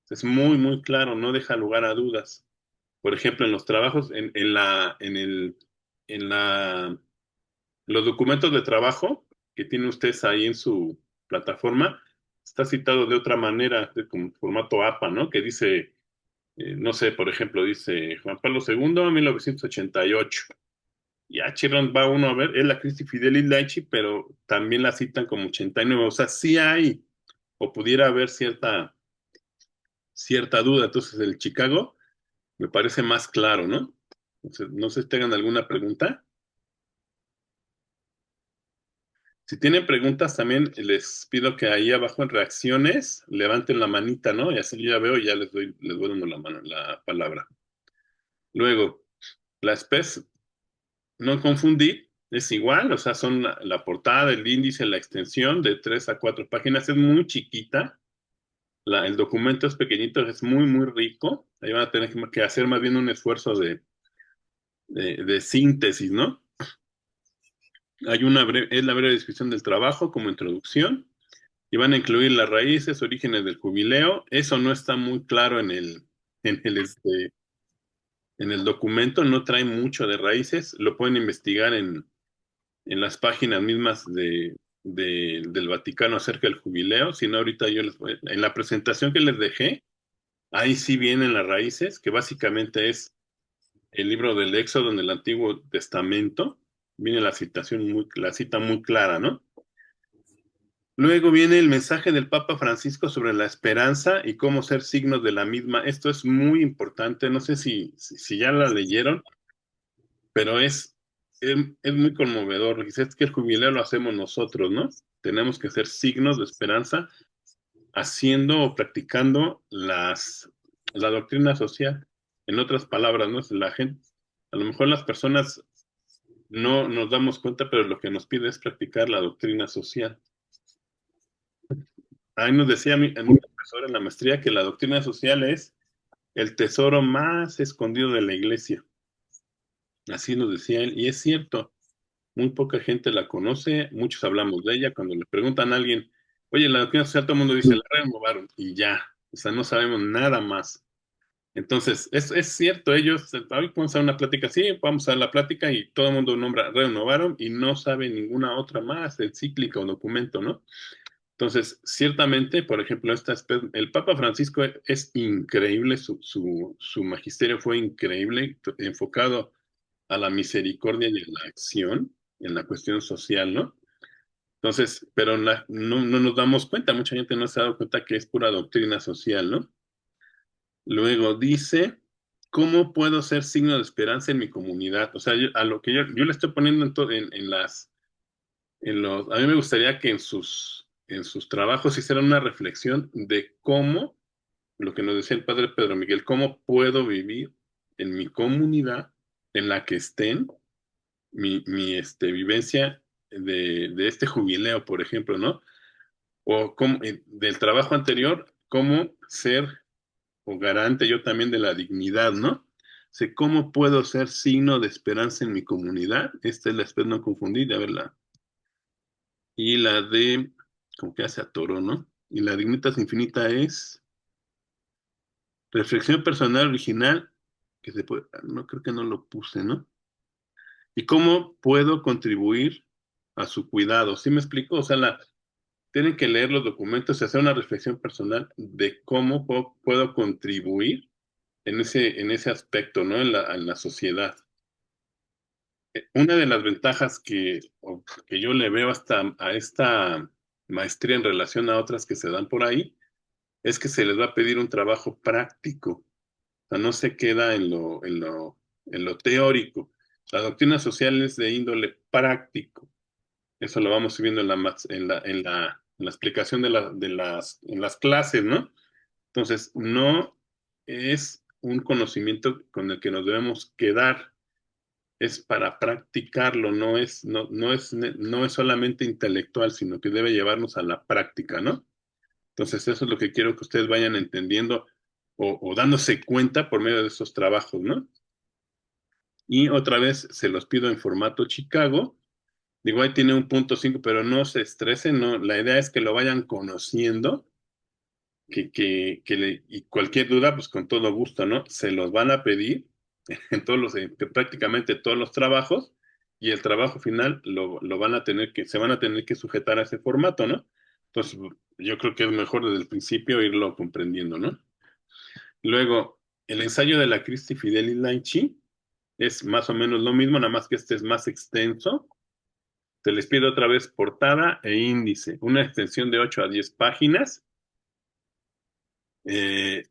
es muy, muy claro, no deja lugar a dudas. Por ejemplo, en los trabajos, en los documentos de trabajo que tienen ustedes ahí en su plataforma, está citado de otra manera, con formato APA, ¿no? Que dice, no sé, por ejemplo, dice Juan Pablo II, 1988. Y Chiron va uno a ver, es la Christi Fidelis Laici, pero también la citan como 89. O sea, sí hay, o pudiera haber cierta duda. Entonces, el Chicago me parece más claro, ¿no? Entonces, no sé si tengan alguna pregunta. Si tienen preguntas, también les pido que ahí abajo en reacciones levanten la manita, ¿no? Y así yo ya veo y ya les voy dando la palabra. Luego, la SPES, no confundir, es igual, o sea, son la portada, el índice, la extensión de 3 a 4 páginas, es muy chiquita, el documento es pequeñito, es muy, muy rico, ahí van a tener que hacer más bien un esfuerzo de síntesis, ¿no? Es la breve descripción del trabajo como introducción, y van a incluir las raíces, orígenes del jubileo, eso no está muy claro en el, este, en el documento, no trae mucho de raíces, lo pueden investigar en las páginas mismas del Vaticano acerca del jubileo, si no ahorita en la presentación que les dejé, ahí sí vienen las raíces, que básicamente es el libro del Éxodo en el Antiguo Testamento, viene la cita muy clara, ¿no? Luego viene el mensaje del Papa Francisco sobre la esperanza y cómo ser signos de la misma. Esto es muy importante, no sé si ya la leyeron, pero es muy conmovedor. Dice, es que el jubileo lo hacemos nosotros, ¿no? Tenemos que ser signos de esperanza haciendo o practicando la doctrina social. En otras palabras, ¿no? A lo mejor las personas no nos damos cuenta, pero lo que nos pide es practicar la doctrina social. Ahí nos decía mi profesor en la maestría que la doctrina social es el tesoro más escondido de la iglesia. Así nos decía él, y es cierto, muy poca gente la conoce, muchos hablamos de ella. Cuando le preguntan a alguien, oye, la doctrina social, todo el mundo dice, la renovaron, y ya, o sea, no sabemos nada más. Entonces, es cierto, ellos, hoy vamos a una plática así, vamos a la plática y todo el mundo nombra, renovaron y no sabe ninguna otra más, encíclica o documento, ¿no? Entonces, ciertamente, por ejemplo, el Papa Francisco es increíble, su magisterio fue increíble, enfocado a la misericordia y a la acción, en la cuestión social, ¿no? Entonces, pero no nos damos cuenta, mucha gente no se ha dado cuenta que es pura doctrina social, ¿no? Luego dice, ¿cómo puedo ser signo de esperanza en mi comunidad? O sea, a lo que yo le estoy poniendo a mí me gustaría que en sus trabajos hicieran una reflexión de cómo, lo que nos decía el padre Pedro Miguel, cómo puedo vivir en mi comunidad en la que estén mi vivencia de este jubileo, por ejemplo, ¿no? O del trabajo anterior, cómo ser o garante yo también de la dignidad, ¿no? Sé cómo puedo ser signo de esperanza en mi comunidad. Esta es la espero no confundir, a verla. Y la de, como que hace a toro, ¿no? Y la dignitas infinita es reflexión personal original, que se puede, no creo que no lo puse, ¿no? Y cómo puedo contribuir a su cuidado. ¿Sí me explico? O sea, tienen que leer los documentos y hacer una reflexión personal de cómo puedo contribuir en ese aspecto, ¿no? En la sociedad. Una de las ventajas que yo le veo hasta a esta maestría en relación a otras que se dan por ahí, es que se les va a pedir un trabajo práctico. O sea, no se queda en lo teórico. La doctrina social es de índole práctico. Eso lo vamos viendo en la explicación en las clases, ¿no? Entonces, no es un conocimiento con el que nos debemos quedar, es para practicarlo, no es solamente intelectual, sino que debe llevarnos a la práctica, ¿no? Entonces, eso es lo que quiero que ustedes vayan entendiendo o dándose cuenta por medio de esos trabajos, ¿no? Y otra vez se los pido en formato Chicago. Digo, ahí tiene un punto 5, pero no se estresen, no. La idea es que lo vayan conociendo, y cualquier duda, pues con todo gusto, ¿no? Se los van a pedir en prácticamente todos los trabajos, y el trabajo final se van a tener que sujetar a ese formato, ¿no? Entonces, yo creo que es mejor desde el principio irlo comprendiendo, ¿no? Luego, el ensayo de la Christi Fidelis Laici es más o menos lo mismo, nada más que este es más extenso. Te les pido otra vez portada e índice, una extensión de 8 a 10 páginas, sin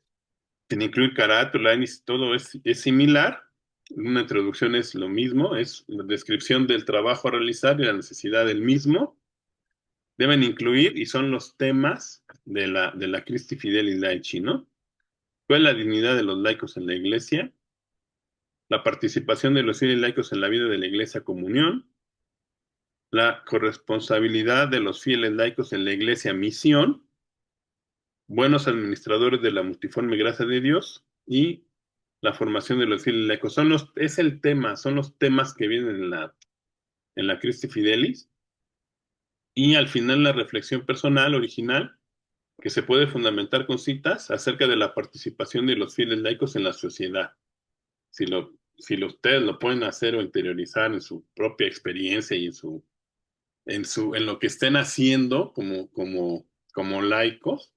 incluir carátula, índice, todo es similar. Una introducción es lo mismo, es la descripción del trabajo a realizar y la necesidad del mismo. Deben incluir, y son los temas de la Christi Fidelis Laici, ¿no? ¿Cuál es la dignidad de los laicos en la iglesia? La participación de los fieles laicos en la vida de la iglesia comunión, la corresponsabilidad de los fieles laicos en la iglesia misión, buenos administradores de la multiforme gracia de Dios y la formación de los fieles laicos. Es el tema, son los temas que vienen en la Christi Fidelis. Y al final la reflexión personal original, que se puede fundamentar con citas acerca de la participación de los fieles laicos en la sociedad. Si ustedes lo pueden hacer o interiorizar en su propia experiencia y en lo que estén haciendo como laicos,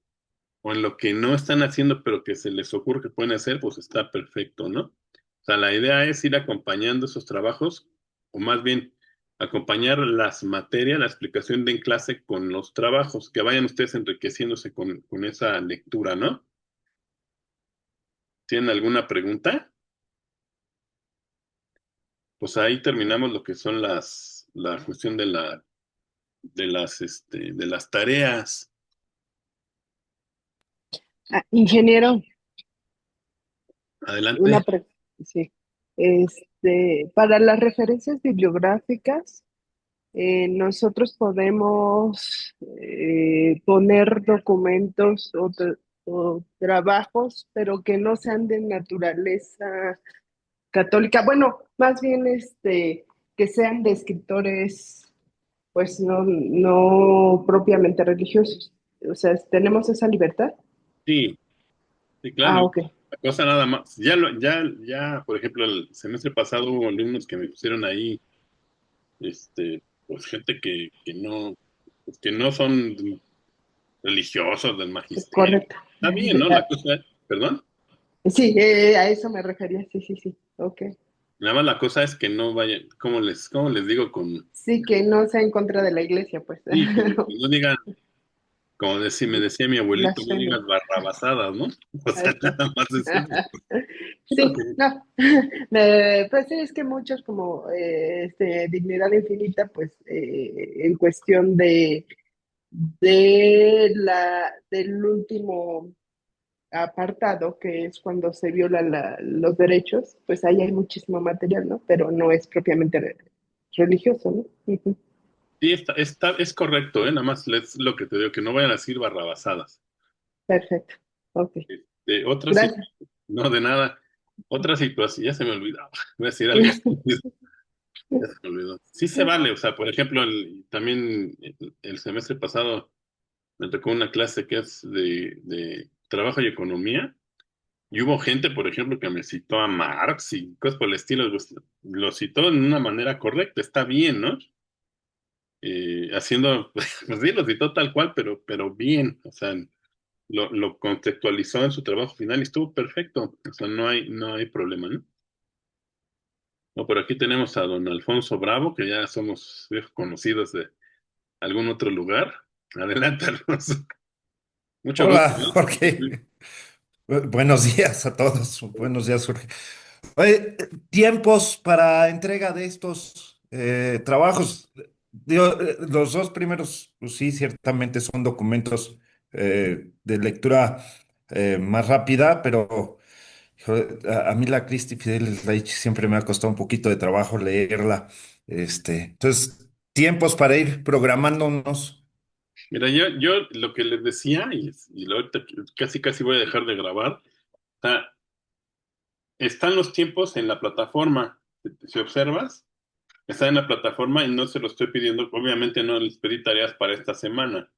o en lo que no están haciendo, pero que se les ocurre que pueden hacer, pues está perfecto, ¿no? O sea, la idea es ir acompañando esos trabajos, o más bien acompañar las materias, la explicación de en clase con los trabajos, que vayan ustedes enriqueciéndose con esa lectura, ¿no? ¿Tienen alguna pregunta? Pues ahí terminamos lo que son la cuestión de las tareas. Ingeniero, Adelante. sí. Para las referencias bibliográficas, nosotros podemos poner documentos o trabajos, pero que no sean de naturaleza católica. Bueno, más bien que sean de escritores, pues no propiamente religiosos. O sea, tenemos esa libertad. Sí, sí, claro. Ah, ok. La cosa nada más. Ya, por ejemplo, el semestre pasado hubo alumnos que me pusieron ahí, pues gente que no son religiosos del magisterio. Correcto. Está bien, ¿no? La cosa, perdón. Sí, a eso me refería. Sí, sí, sí. Ok. Nada más la cosa es que no vayan, cómo les digo? Sí, que no sea en contra de la iglesia, pues. Sí, que no digan, me decía mi abuelito, no Blasfemia. digas barrabasadas, ¿no? O sea, Ok. nada más es eso. Sí, Sí, porque no. Pues sí, es que muchos como Dignidad Infinita, pues en cuestión del último apartado, que es cuando se violan los derechos, pues ahí hay muchísimo material, ¿no? Pero no es propiamente religioso, ¿no? Ujú. sí, es correcto, ¿eh? Nada más es lo que te digo, que no vayan a decir barrabasadas. Perfecto. Ok. De otra Gracias. no, de nada. Otra situación, ya se me olvidaba. Voy a decir algo estúpido, ya se me olvidó. Sí se vale, o sea, por ejemplo, también el semestre pasado me tocó una clase que es de trabajo y economía, y hubo gente, por ejemplo, que me citó a Marx y cosas por el estilo, lo citó en una manera correcta, está bien, ¿no? Haciendo, pues sí, lo citó tal cual, pero bien, o sea, lo contextualizó en su trabajo final y estuvo perfecto, o sea, no hay problema, ¿no? No, por aquí tenemos a don Alfonso Bravo, que ya somos viejos conocidos de algún otro lugar. Adelante, Alfonso. Mucho gusto, Hola, ¿no? Jorge. Buenos días a todos. Buenos días, Jorge. Oye, tiempos para entrega de estos trabajos. Digo, los dos primeros, pues sí, ciertamente son documentos de lectura más rápida, pero a mí la Christie Fidelis Reich siempre me ha costado un poquito de trabajo leerla. Entonces, tiempos para ir programándonos. Mira, yo lo que les decía, ahorita casi voy a dejar de grabar, o sea, están los tiempos en la plataforma. Si observas, está en la plataforma y no se lo estoy pidiendo. Obviamente no les pedí tareas para esta semana.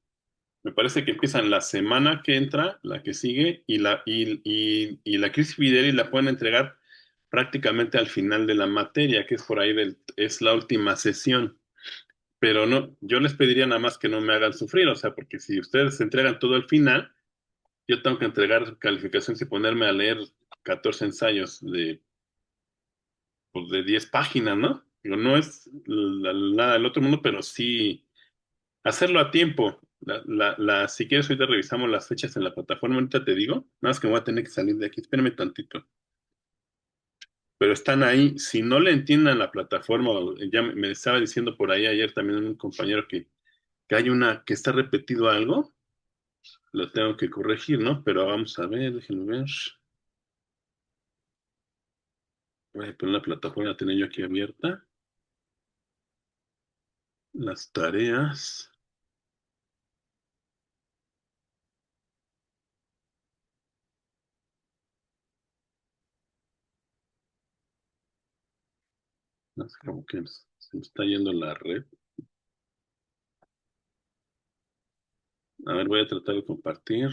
Me parece que empiezan la semana que entra, la que sigue, y la crisis Fideli la pueden entregar prácticamente al final de la materia, que es por ahí es la última sesión. Pero no, yo les pediría nada más que no me hagan sufrir, o sea, porque si ustedes se entregan todo al final, yo tengo que entregar calificaciones y ponerme a leer 14 ensayos pues, de 10 páginas, ¿no? Digo, no es nada del otro mundo, pero sí hacerlo a tiempo. Si quieres, ahorita revisamos las fechas en la plataforma. Ahorita te digo, nada más que voy a tener que salir de aquí. Espérame tantito. Pero están ahí. Si no le entiendan la plataforma, ya me estaba diciendo por ahí ayer también un compañero que hay que está repetido algo, lo tengo que corregir, ¿no? Pero vamos a ver, déjenme ver. Voy a poner la plataforma, la tenía yo aquí abierta. Las tareas. No sé, como que se me está yendo la red. A ver, voy a tratar de compartir.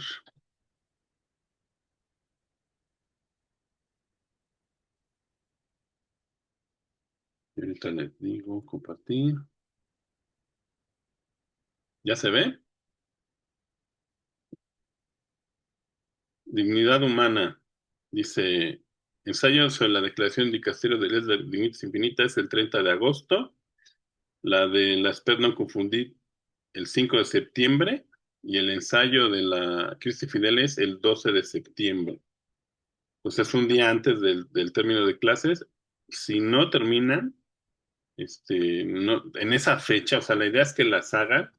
Y ahorita les digo, compartir. ¿Ya se ve? Dignidad humana. Dice, ensayo sobre la declaración de Castello de Leyes de Límites Infinitas el 30 de agosto. La de las PER no confundir el 5 de septiembre. Y el ensayo de la Cristi Fideles el 12 de septiembre. Pues es un día antes del término de clases. Si no terminan, no, en esa fecha, o sea, la idea es que las hagan,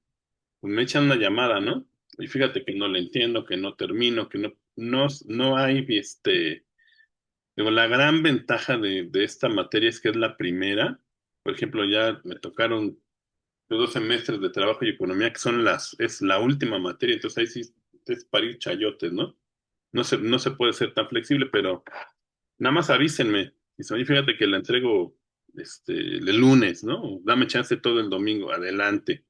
pues me echan una llamada, ¿no? Y fíjate que no le entiendo, que no termino, que no hay, Digo, la gran ventaja de esta materia es que es la primera. Por ejemplo, ya me tocaron los 2 semestres de trabajo y economía, que es la última materia, entonces ahí sí es parir chayotes, ¿no? No se puede ser tan flexible, pero nada más avísenme. Dice, oye, fíjate que la entrego el lunes, ¿no? Dame chance todo el domingo, adelante.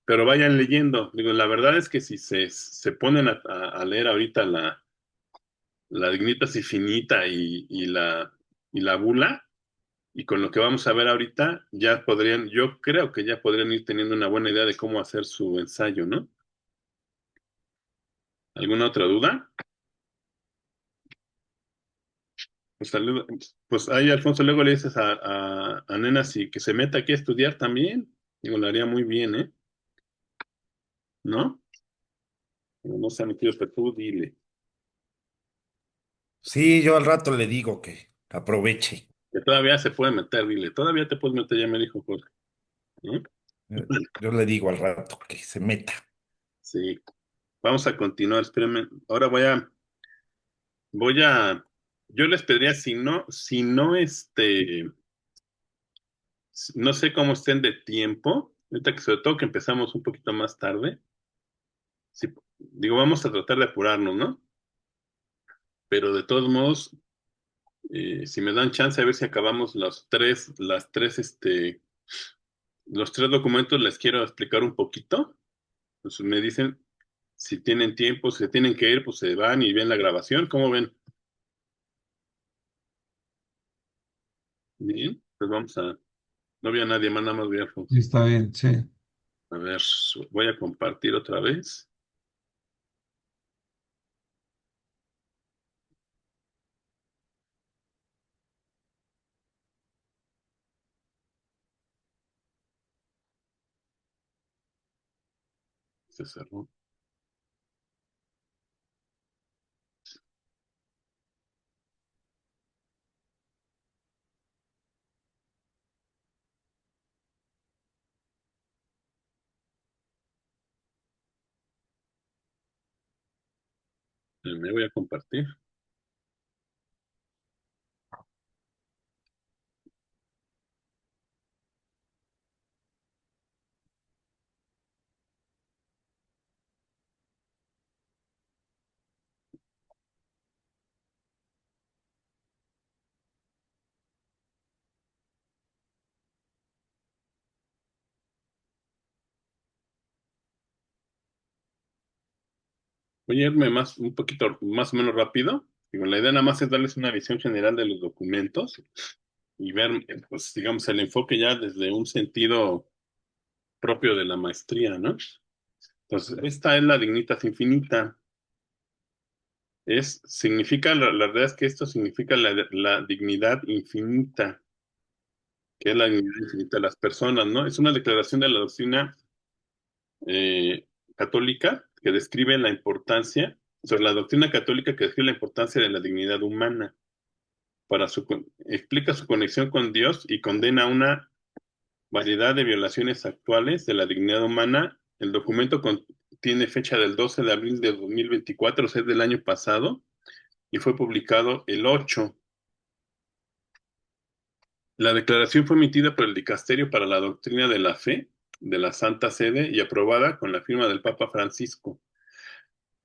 Pero vayan leyendo. Digo, la verdad es que si se ponen a leer ahorita la Dignitas Infinita y la Bula, y con lo que vamos a ver ahorita, yo creo que ya podrían ir teniendo una buena idea de cómo hacer su ensayo, ¿no? ¿Alguna otra duda? Pues, pues ahí, Alfonso, luego le dices a Nena si que se meta aquí a estudiar también. Digo, lo haría muy bien, ¿eh? ¿No? No se ha metido, pero tú dile. Sí, yo al rato le digo que aproveche. Que todavía se puede meter, dile. Todavía te puedes meter, ya me dijo Jorge. ¿No? Yo le digo al rato que se meta. Sí. Vamos a continuar, espérenme. Ahora yo les pediría no sé cómo estén de tiempo, ahorita que sobre todo que empezamos un poquito más tarde, digo, vamos a tratar de apurarnos, ¿no? Pero de todos modos, si me dan chance a ver si acabamos los tres documentos, les quiero explicar un poquito. Pues me dicen si tienen tiempo, si se tienen que ir, pues se van y ven la grabación. ¿Cómo ven? Bien, pues no había nadie más, nada más voy a, Sí, está bien, sí. a ver, voy a compartir otra vez. Se cerró. Me voy a compartir. Voy a irme un poquito más o menos rápido. Digo, la idea nada más es darles una visión general de los documentos y ver, pues, digamos, el enfoque ya desde un sentido propio de la maestría, ¿no? Entonces, esta es la Dignitas Infinita. La verdad es que esto significa la dignidad infinita, que es la dignidad infinita de las personas, ¿no? Es una declaración de la doctrina eh, católica que describe la importancia, sobre la doctrina católica que describe la importancia de la dignidad humana, explica su conexión con Dios y condena una variedad de violaciones actuales de la dignidad humana. El documento tiene fecha del 12 de abril de 2024, o sea, es del año pasado, y fue publicado el 8. La declaración fue emitida por el Dicasterio para la Doctrina de la Fe de la Santa Sede y aprobada con la firma del Papa Francisco.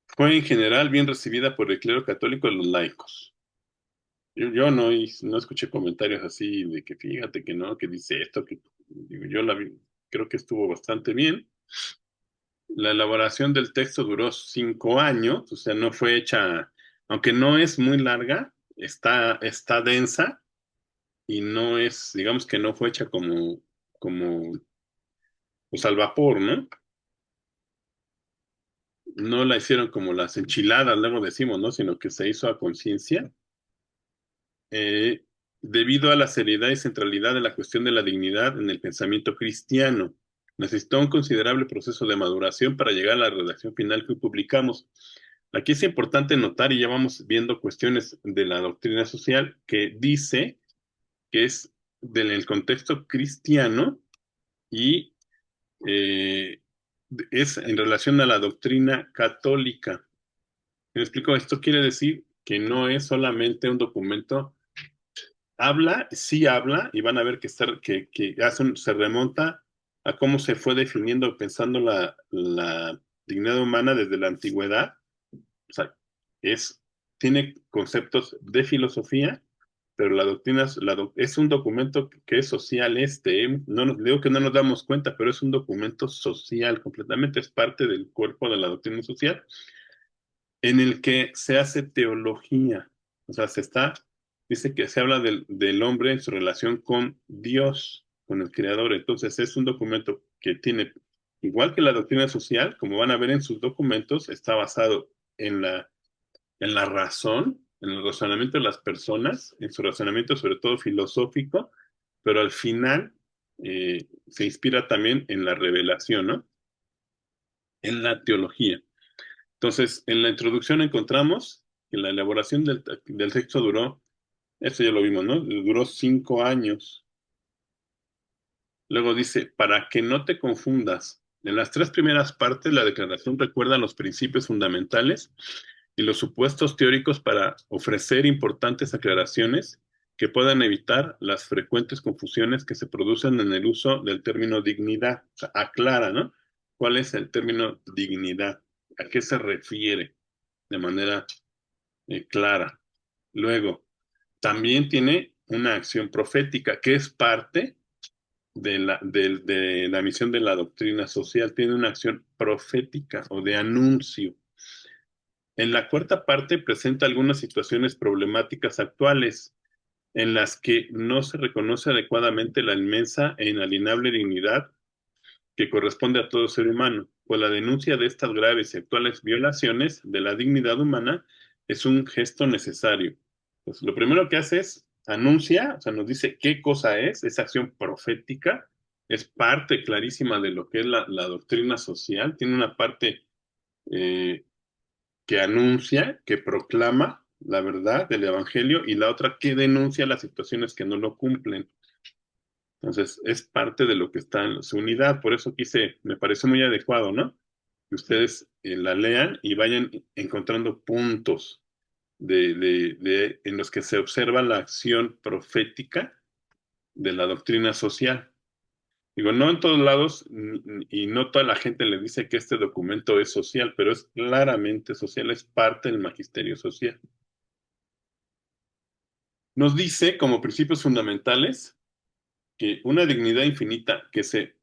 Fue en general bien recibida por el clero católico y los laicos. Yo no escuché comentarios así de que fíjate que no, que dice esto, que digo, creo que estuvo bastante bien. La elaboración del texto duró 5 años, o sea, no fue hecha, aunque no es muy larga, está densa y no es, digamos que no fue hecha como pues al vapor, ¿no? No la hicieron como las enchiladas, luego decimos, ¿no? Sino que se hizo a conciencia, eh, debido a la seriedad y centralidad de la cuestión de la dignidad en el pensamiento cristiano. Necesitó un considerable proceso de maduración para llegar a la redacción final que hoy publicamos. Aquí es importante notar, y ya vamos viendo cuestiones de la doctrina social, que dice que es del contexto cristiano y eh, es en relación a la doctrina católica. ¿Me explico? Esto quiere decir que no es solamente un documento sí habla, y van a ver que se remonta a cómo se fue definiendo, pensando la dignidad humana desde la antigüedad. O sea, tiene conceptos de filosofía, pero la doctrina es un documento que es social no digo que no nos damos cuenta, pero es un documento social completamente, es parte del cuerpo de la doctrina social en el que se hace teología. O sea, dice que se habla del hombre en su relación con Dios, con el Creador. Entonces, es un documento que tiene, igual que la doctrina social, como van a ver en sus documentos, está basado en la razón, en el razonamiento de las personas, en su razonamiento sobre todo filosófico, pero al final se inspira también en la revelación, ¿no? En la teología. Entonces, en la introducción encontramos que la elaboración del texto duró, eso ya lo vimos, ¿no? Duró 5 años. Luego dice, para que no te confundas, en las 3 primeras partes la declaración recuerda los principios fundamentales y los supuestos teóricos para ofrecer importantes aclaraciones que puedan evitar las frecuentes confusiones que se producen en el uso del término dignidad. O sea, aclara, ¿no? ¿Cuál es el término dignidad? ¿A qué se refiere de manera clara? Luego, también tiene una acción profética que es parte de la misión de la doctrina social, tiene una acción profética o de anuncio. En la cuarta parte presenta algunas situaciones problemáticas actuales en las que no se reconoce adecuadamente la inmensa e inalienable dignidad que corresponde a todo ser humano, pues la denuncia de estas graves y actuales violaciones de la dignidad humana es un gesto necesario. Pues lo primero que hace es anuncia, o sea, nos dice qué cosa es, esa acción profética, es parte clarísima de lo que es la doctrina social, tiene una parte eh, que anuncia, que proclama la verdad del Evangelio y la otra que denuncia las situaciones que no lo cumplen. Entonces, es parte de lo que está en su unidad, por eso me parece muy adecuado, ¿no? Que ustedes la lean y vayan encontrando puntos en los que se observa la acción profética de la doctrina social. Digo, no en todos lados y no toda la gente le dice que este documento es social, pero es claramente social, es parte del magisterio social. Nos dice como principios fundamentales que una dignidad infinita que se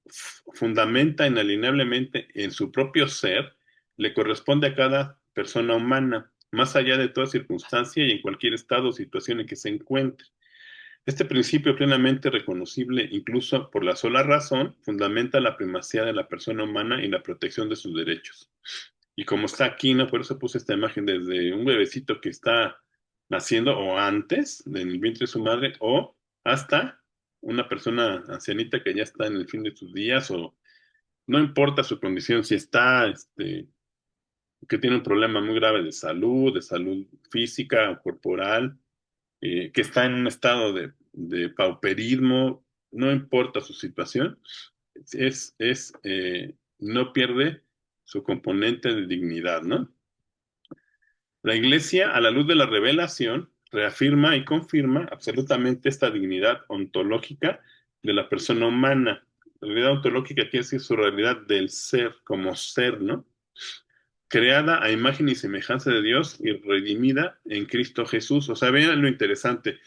fundamenta inalienablemente en su propio ser le corresponde a cada persona humana, más allá de toda circunstancia y en cualquier estado o situación en que se encuentre. Este principio plenamente reconocible incluso por la sola razón fundamenta la primacía de la persona humana y la protección de sus derechos. Y como está aquí, ¿no? Por eso puse esta imagen desde un bebecito que está naciendo o antes del vientre de su madre o hasta una persona ancianita que ya está en el fin de sus días o no importa su condición, si está, que tiene un problema muy grave de salud física o corporal, que está en un estado de pauperismo, no importa su situación, no pierde su componente de dignidad, ¿no? La Iglesia, a la luz de la revelación, reafirma y confirma absolutamente esta dignidad ontológica de la persona humana. La realidad ontológica quiere decir su realidad del ser, como ser, ¿no? Creada a imagen y semejanza de Dios y redimida en Cristo Jesús. O sea, vean lo interesante.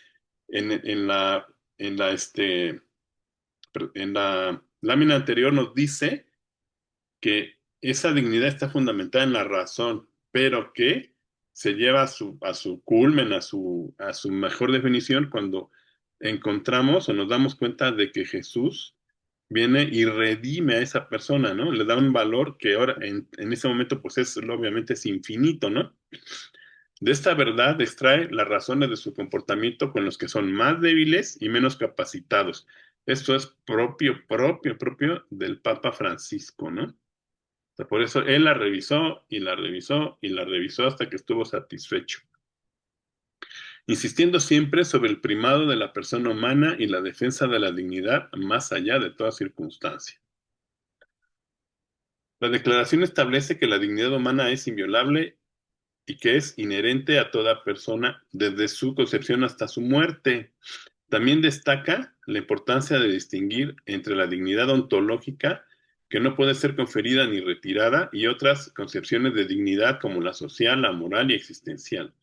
En la, en la, este, en la lámina anterior nos dice que esa dignidad está fundamentada en la razón, pero que se lleva a su culmen, a su mejor definición cuando encontramos o nos damos cuenta de que Jesús viene y redime a esa persona, ¿no? Le da un valor que ahora en ese momento pues obviamente es infinito, ¿no? De esta verdad extrae las razones de su comportamiento con los que son más débiles y menos capacitados. Esto es propio del Papa Francisco, ¿no? O sea, por eso él la revisó y la revisó y la revisó hasta que estuvo satisfecho, insistiendo siempre sobre el primado de la persona humana y la defensa de la dignidad más allá de toda circunstancia. La declaración establece que la dignidad humana es inviolable y que es inherente a toda persona desde su concepción hasta su muerte. También destaca la importancia de distinguir entre la dignidad ontológica, que no puede ser conferida ni retirada, y otras concepciones de dignidad como la social, la moral y existencial.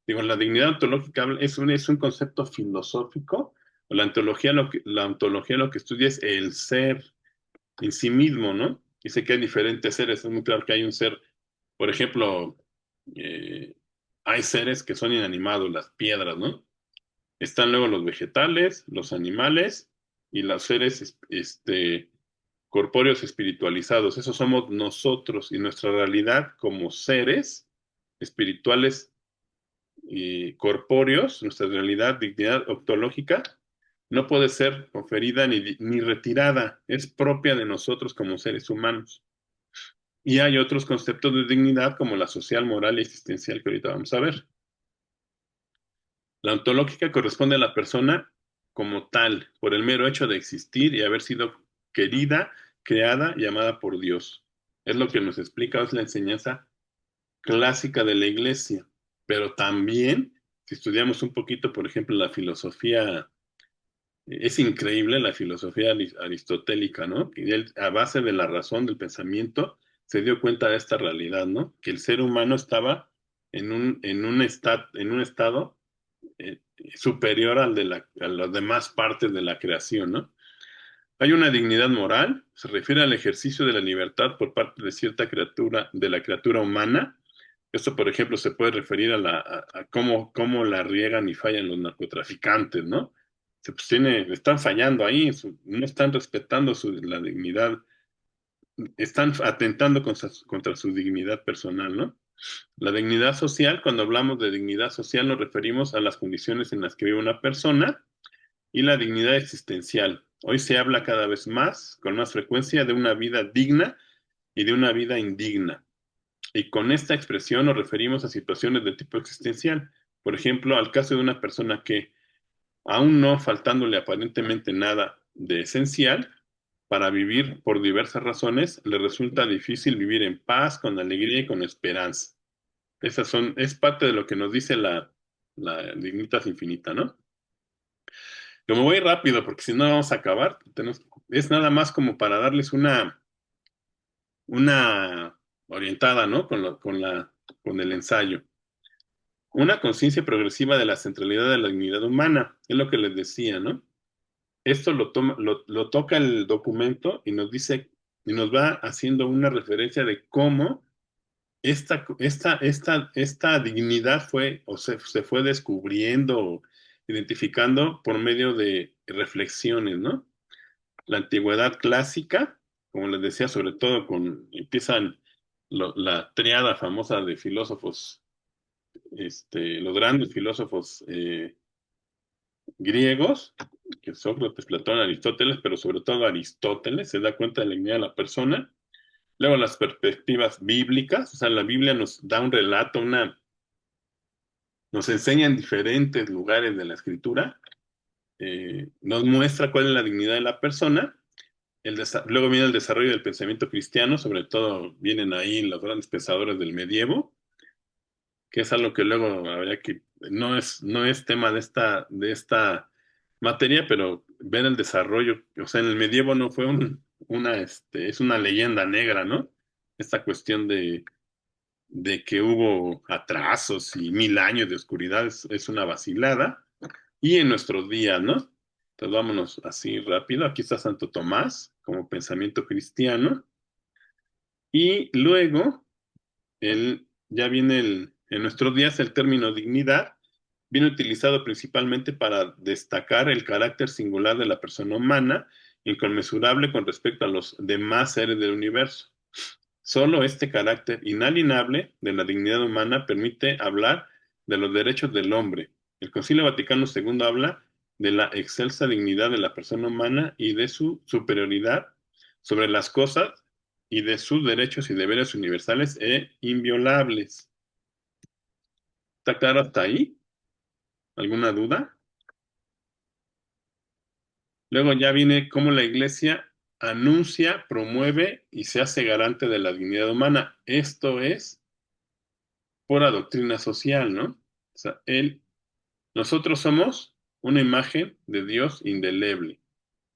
Digo, la dignidad ontológica es un concepto filosófico. La ontología lo que estudia es el ser en sí mismo, ¿no? Dice que hay diferentes seres. Es muy claro que hay un ser, por ejemplo, eh, hay seres que son inanimados, las piedras, ¿no? Están luego los vegetales, los animales y los seres corpóreos espiritualizados. Esos somos nosotros y nuestra realidad como seres espirituales y corpóreos, nuestra realidad, dignidad ontológica, no puede ser conferida ni retirada, es propia de nosotros como seres humanos. Y hay otros conceptos de dignidad como la social, moral y existencial que ahorita vamos a ver. La ontológica corresponde a la persona como tal, por el mero hecho de existir y haber sido querida, creada y amada por Dios. Es lo que nos explica, es la enseñanza clásica de la Iglesia. Pero también, si estudiamos un poquito, por ejemplo, la filosofía, es increíble la filosofía aristotélica, ¿no? Que él, a base de la razón, del pensamiento, se dio cuenta de esta realidad, ¿no? Que el ser humano estaba en un estado eh, superior a las demás partes de la creación, ¿no? Hay una dignidad moral, se refiere al ejercicio de la libertad por parte de cierta criatura, de la criatura humana. Esto, por ejemplo, se puede referir a cómo la riegan y fallan los narcotraficantes, ¿no? Están fallando ahí, no están respetando la dignidad, están atentando contra su dignidad personal, ¿no? La dignidad social, cuando hablamos de dignidad social, nos referimos a las condiciones en las que vive una persona y la dignidad existencial. Hoy se habla cada vez más, con más frecuencia, de una vida digna y de una vida indigna. Y con esta expresión nos referimos a situaciones de tipo existencial. Por ejemplo, al caso de una persona que, aún no faltándole aparentemente nada de esencial, para vivir por diversas razones, le resulta difícil vivir en paz, con alegría y con esperanza. Es parte de lo que nos dice la Dignitas Infinita, ¿no? Yo me voy rápido porque si no vamos a acabar. Es nada más como para darles una orientada, ¿no? Con el ensayo. Una conciencia progresiva de la centralidad de la dignidad humana, es lo que les decía, ¿no? Esto lo toca el documento y nos dice, y nos va haciendo una referencia de cómo esta dignidad se fue descubriendo, identificando por medio de reflexiones, ¿no? La antigüedad clásica, como les decía, sobre todo empiezan la triada famosa de filósofos, los grandes filósofos griegos, que Sócrates, Platón, Aristóteles, pero sobre todo Aristóteles, se da cuenta de la dignidad de la persona. Luego las perspectivas bíblicas, o sea, la Biblia nos da un relato, nos enseña en diferentes lugares de la escritura, nos muestra cuál es la dignidad de la persona. Luego viene el desarrollo del pensamiento cristiano, sobre todo vienen ahí los grandes pensadores del medievo, que es algo que luego habría que, no es tema de esta materia, pero ver el desarrollo, o sea, en el medievo no fue es una leyenda negra, ¿no? Esta cuestión de que hubo atrasos y 1000 años de oscuridad es una vacilada. Y en nuestros días, ¿no? Entonces vámonos así rápido. Aquí está Santo Tomás como pensamiento cristiano. Y luego, ya viene en nuestros días el término dignidad, viene utilizado principalmente para destacar el carácter singular de la persona humana, inconmensurable con respecto a los demás seres del universo. Solo este carácter inalienable de la dignidad humana permite hablar de los derechos del hombre. El Concilio Vaticano II habla de la excelsa dignidad de la persona humana y de su superioridad sobre las cosas y de sus derechos y deberes universales e inviolables. ¿Está claro hasta ahí? ¿Alguna duda? Luego ya viene cómo la Iglesia anuncia, promueve y se hace garante de la dignidad humana. Esto es pura doctrina social, ¿no? O sea, nosotros somos una imagen de Dios indeleble.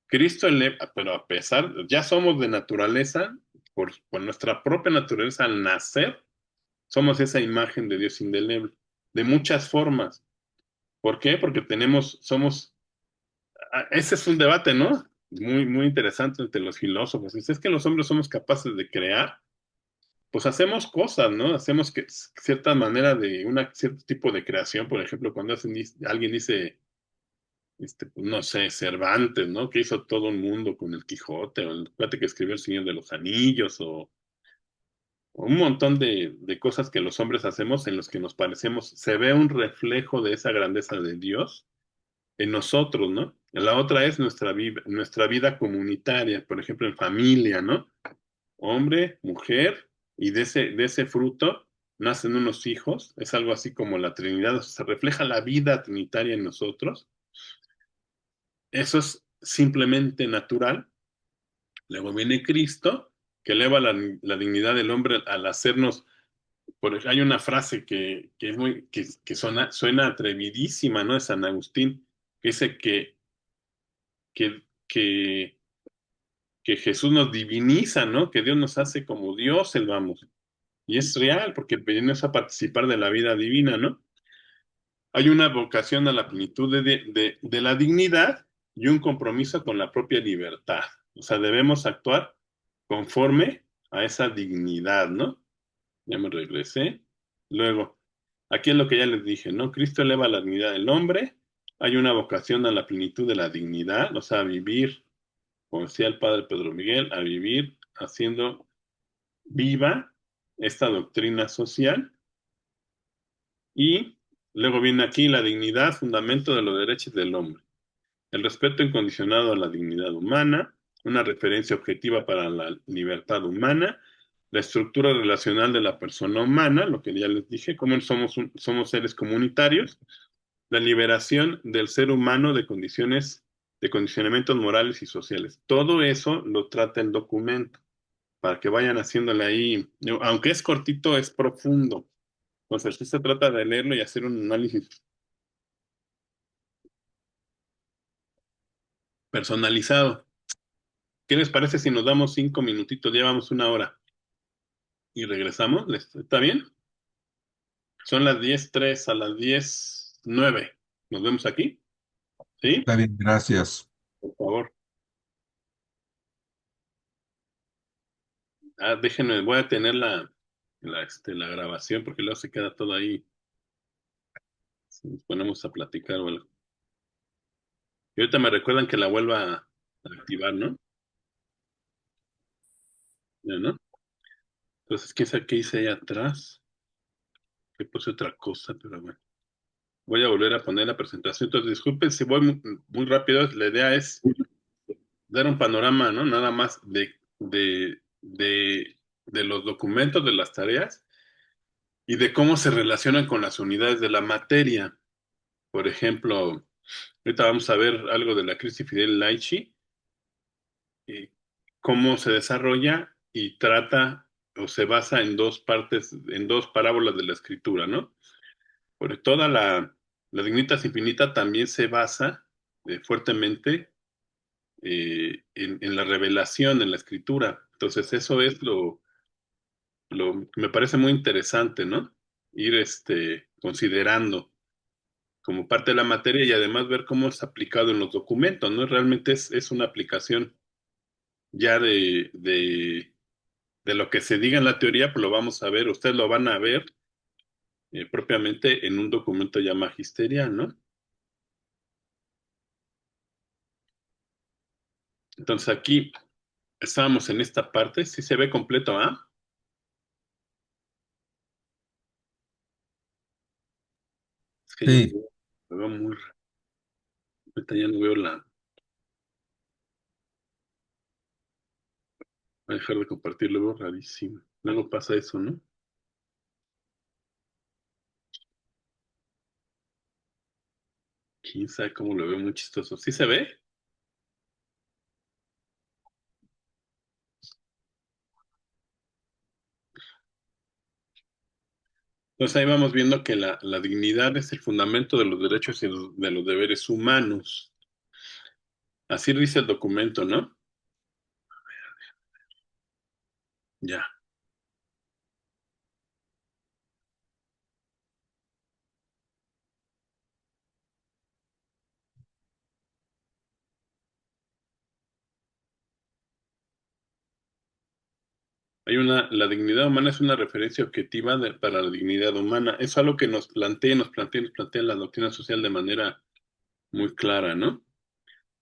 Cristo eleva, pero a pesar, ya somos de naturaleza, por nuestra propia naturaleza al nacer, somos esa imagen de Dios indeleble, de muchas formas. ¿Por qué? Porque ese es un debate, ¿no? Muy, muy interesante entre los filósofos. Si es que los hombres somos capaces de crear, pues hacemos cosas, ¿no? Hacemos cierta manera de, cierto tipo de creación. Por ejemplo, cuando alguien dice, pues, no sé, Cervantes, ¿no? Que hizo todo un mundo con el Quijote, o el cuate que escribió El Señor de los Anillos, o un montón de cosas que los hombres hacemos en los que nos parecemos, se ve un reflejo de esa grandeza de Dios en nosotros, ¿no? La otra es nuestra vida comunitaria, por ejemplo, en familia, ¿no? Hombre, mujer, y de ese fruto nacen unos hijos, es algo así como la Trinidad, o sea, se refleja la vida trinitaria en nosotros. Eso es simplemente natural. Luego viene Cristo, que eleva la dignidad del hombre al hacernos. Hay una frase que es que suena atrevidísima, ¿no? De San Agustín, que dice que, que, que Jesús nos diviniza, ¿no? Que Dios nos hace como Dios, el vamos. Y es real, porque venimos a participar de la vida divina, ¿no? Hay una vocación a la plenitud de la dignidad y un compromiso con la propia libertad. O sea, debemos actuar conforme a esa dignidad, ¿no? Ya me regresé. Luego, aquí es lo que ya les dije, ¿no? Cristo eleva la dignidad del hombre. Hay una vocación a la plenitud de la dignidad, o sea, a vivir, como decía el padre Pedro Miguel, a vivir haciendo viva esta doctrina social. Y luego viene aquí la dignidad, fundamento de los derechos del hombre. El respeto incondicionado a la dignidad humana, una referencia objetiva para la libertad humana, la estructura relacional de la persona humana, lo que ya les dije, cómo somos seres comunitarios, la liberación del ser humano de condicionamientos morales y sociales. Todo eso lo trata el documento, para que vayan haciéndole ahí, aunque es cortito, es profundo. Entonces, sí se trata de leerlo y hacer un análisis personalizado. ¿Qué les parece si nos damos 5 minutitos? Llevamos una hora y regresamos. ¿Está bien? Son las 10:03 a las 10:09. ¿Nos vemos aquí? ¿Sí? Está bien, gracias. Por favor. Déjenme, voy a tener la grabación porque luego se queda todo ahí. Si nos ponemos a platicar o algo. Y ahorita me recuerdan que la vuelva a activar, ¿no? Ya, ¿no? Entonces, quién sabe qué hice ahí atrás. Que puse otra cosa, pero bueno. Voy a volver a poner la presentación. Entonces, disculpen si voy muy, muy rápido. La idea es dar un panorama, ¿no? Nada más de los documentos, de las tareas y de cómo se relacionan con las unidades de la materia. Por ejemplo, ahorita vamos a ver algo de la crisis Fidel Laichi, y cómo se desarrolla y trata o se basa en dos partes, en dos parábolas de la escritura, ¿no? Porque toda la Dignitas Infinita también se basa fuertemente en la revelación, en la escritura. Entonces, eso es me parece muy interesante, ¿no? Ir considerando como parte de la materia y además ver cómo es aplicado en los documentos, ¿no? Realmente es una aplicación ya de lo que se diga en la teoría, pues lo vamos a ver, ustedes lo van a ver propiamente en un documento ya magisterial, ¿no? Entonces aquí estábamos en esta parte, sí se ve completo, ¿ah? Es que yo Sí, lo veo muy ahorita ya no veo voy a dejar de compartir, lo veo rarísimo. Luego pasa eso, ¿no? Quién sabe cómo lo veo muy chistoso. ¿Sí se ve? Entonces ahí vamos viendo que la dignidad es el fundamento de los derechos y de los deberes humanos. Así dice el documento, ¿no? Ya. La dignidad humana es una referencia objetiva para la dignidad humana. Es algo que nos plantea la doctrina social de manera muy clara, ¿no?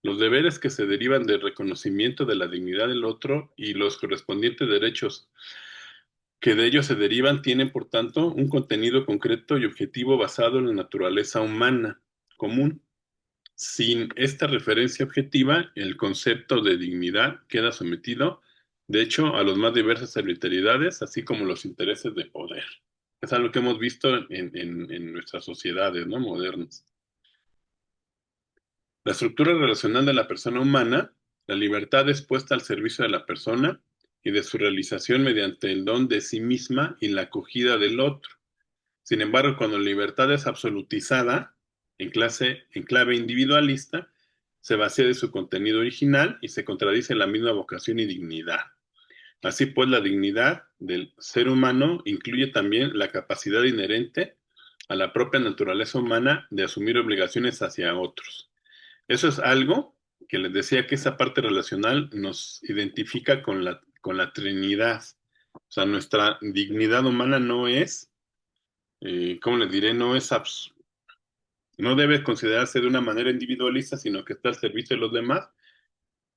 Los deberes que se derivan del reconocimiento de la dignidad del otro y los correspondientes derechos que de ellos se derivan tienen, por tanto, un contenido concreto y objetivo basado en la naturaleza humana común. Sin esta referencia objetiva, el concepto de dignidad queda sometido, de hecho, a las más diversas arbitrariedades, así como los intereses de poder. Es algo que hemos visto en nuestras sociedades, ¿no? Modernas. La estructura relacional de la persona humana, la libertad es puesta al servicio de la persona y de su realización mediante el don de sí misma y la acogida del otro. Sin embargo, cuando la libertad es absolutizada en clave individualista, se vacía de su contenido original y se contradice la misma vocación y dignidad. Así pues, la dignidad del ser humano incluye también la capacidad inherente a la propia naturaleza humana de asumir obligaciones hacia otros. Eso es algo que les decía que esa parte relacional nos identifica con la Trinidad. O sea, nuestra dignidad humana no es, ¿cómo les diré? No debe considerarse de una manera individualista, sino que está al servicio de los demás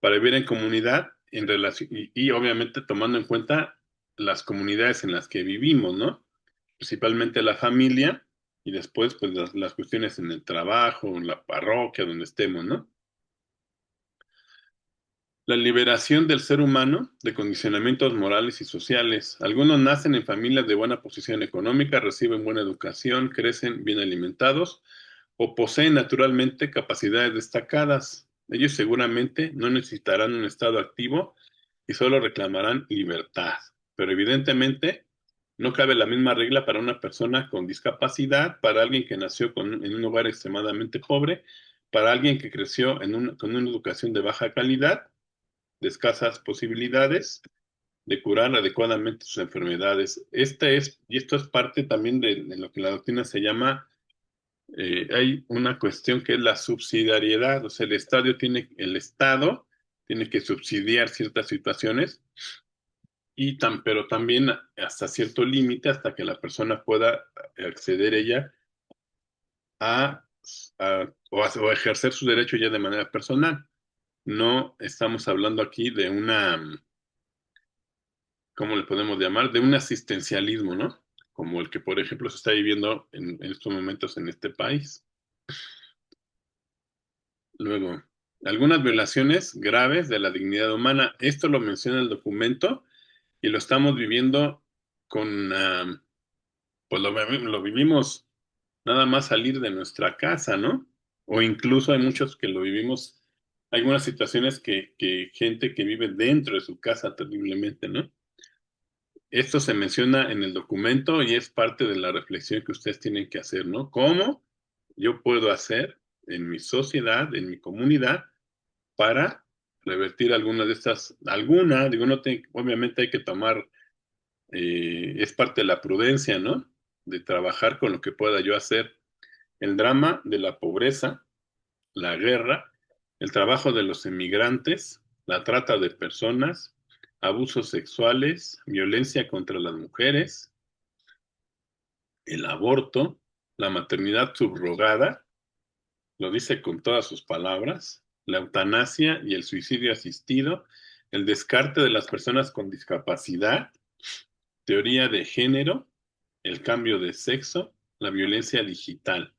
para vivir en comunidad en relación, y obviamente tomando en cuenta las comunidades en las que vivimos, ¿no? Principalmente la familia y después pues las cuestiones en el trabajo, en la parroquia, donde estemos, ¿no? La liberación del ser humano de condicionamientos morales y sociales. Algunos nacen en familias de buena posición económica, reciben buena educación, crecen bien alimentados o poseen naturalmente capacidades destacadas. Ellos seguramente no necesitarán un estado activo y solo reclamarán libertad. Pero evidentemente no cabe la misma regla para una persona con discapacidad, para alguien que nació en un hogar extremadamente pobre, para alguien que creció con una educación de baja calidad, de escasas posibilidades de curar adecuadamente sus enfermedades. Y esto es parte también de lo que la doctrina se llama, hay una cuestión que es la subsidiariedad, o sea, el Estado tiene que subsidiar ciertas situaciones, pero también hasta cierto límite, hasta que la persona pueda acceder ella a, o ejercer su derecho ya de manera personal. No estamos hablando aquí de ¿cómo le podemos llamar? De un asistencialismo, ¿no? Como el que, por ejemplo, se está viviendo en estos momentos en este país. Luego, algunas violaciones graves de la dignidad humana. Esto lo menciona el documento y lo estamos viviendo con, pues lo vivimos nada más salir de nuestra casa, ¿no? O incluso hay muchos que lo vivimos, hay algunas situaciones que gente que vive dentro de su casa terriblemente, ¿no? Esto se menciona en el documento y es parte de la reflexión que ustedes tienen que hacer, ¿no? ¿Cómo yo puedo hacer en mi sociedad, en mi comunidad, para revertir alguna de estas, digo, obviamente hay que tomar, es parte de la prudencia, ¿no? De trabajar con lo que pueda yo hacer. El drama de la pobreza, la guerra, el trabajo de los emigrantes, la trata de personas, abusos sexuales, violencia contra las mujeres, el aborto, la maternidad subrogada, lo dice con todas sus palabras, la eutanasia y el suicidio asistido, el descarte de las personas con discapacidad, teoría de género, el cambio de sexo, la violencia digital.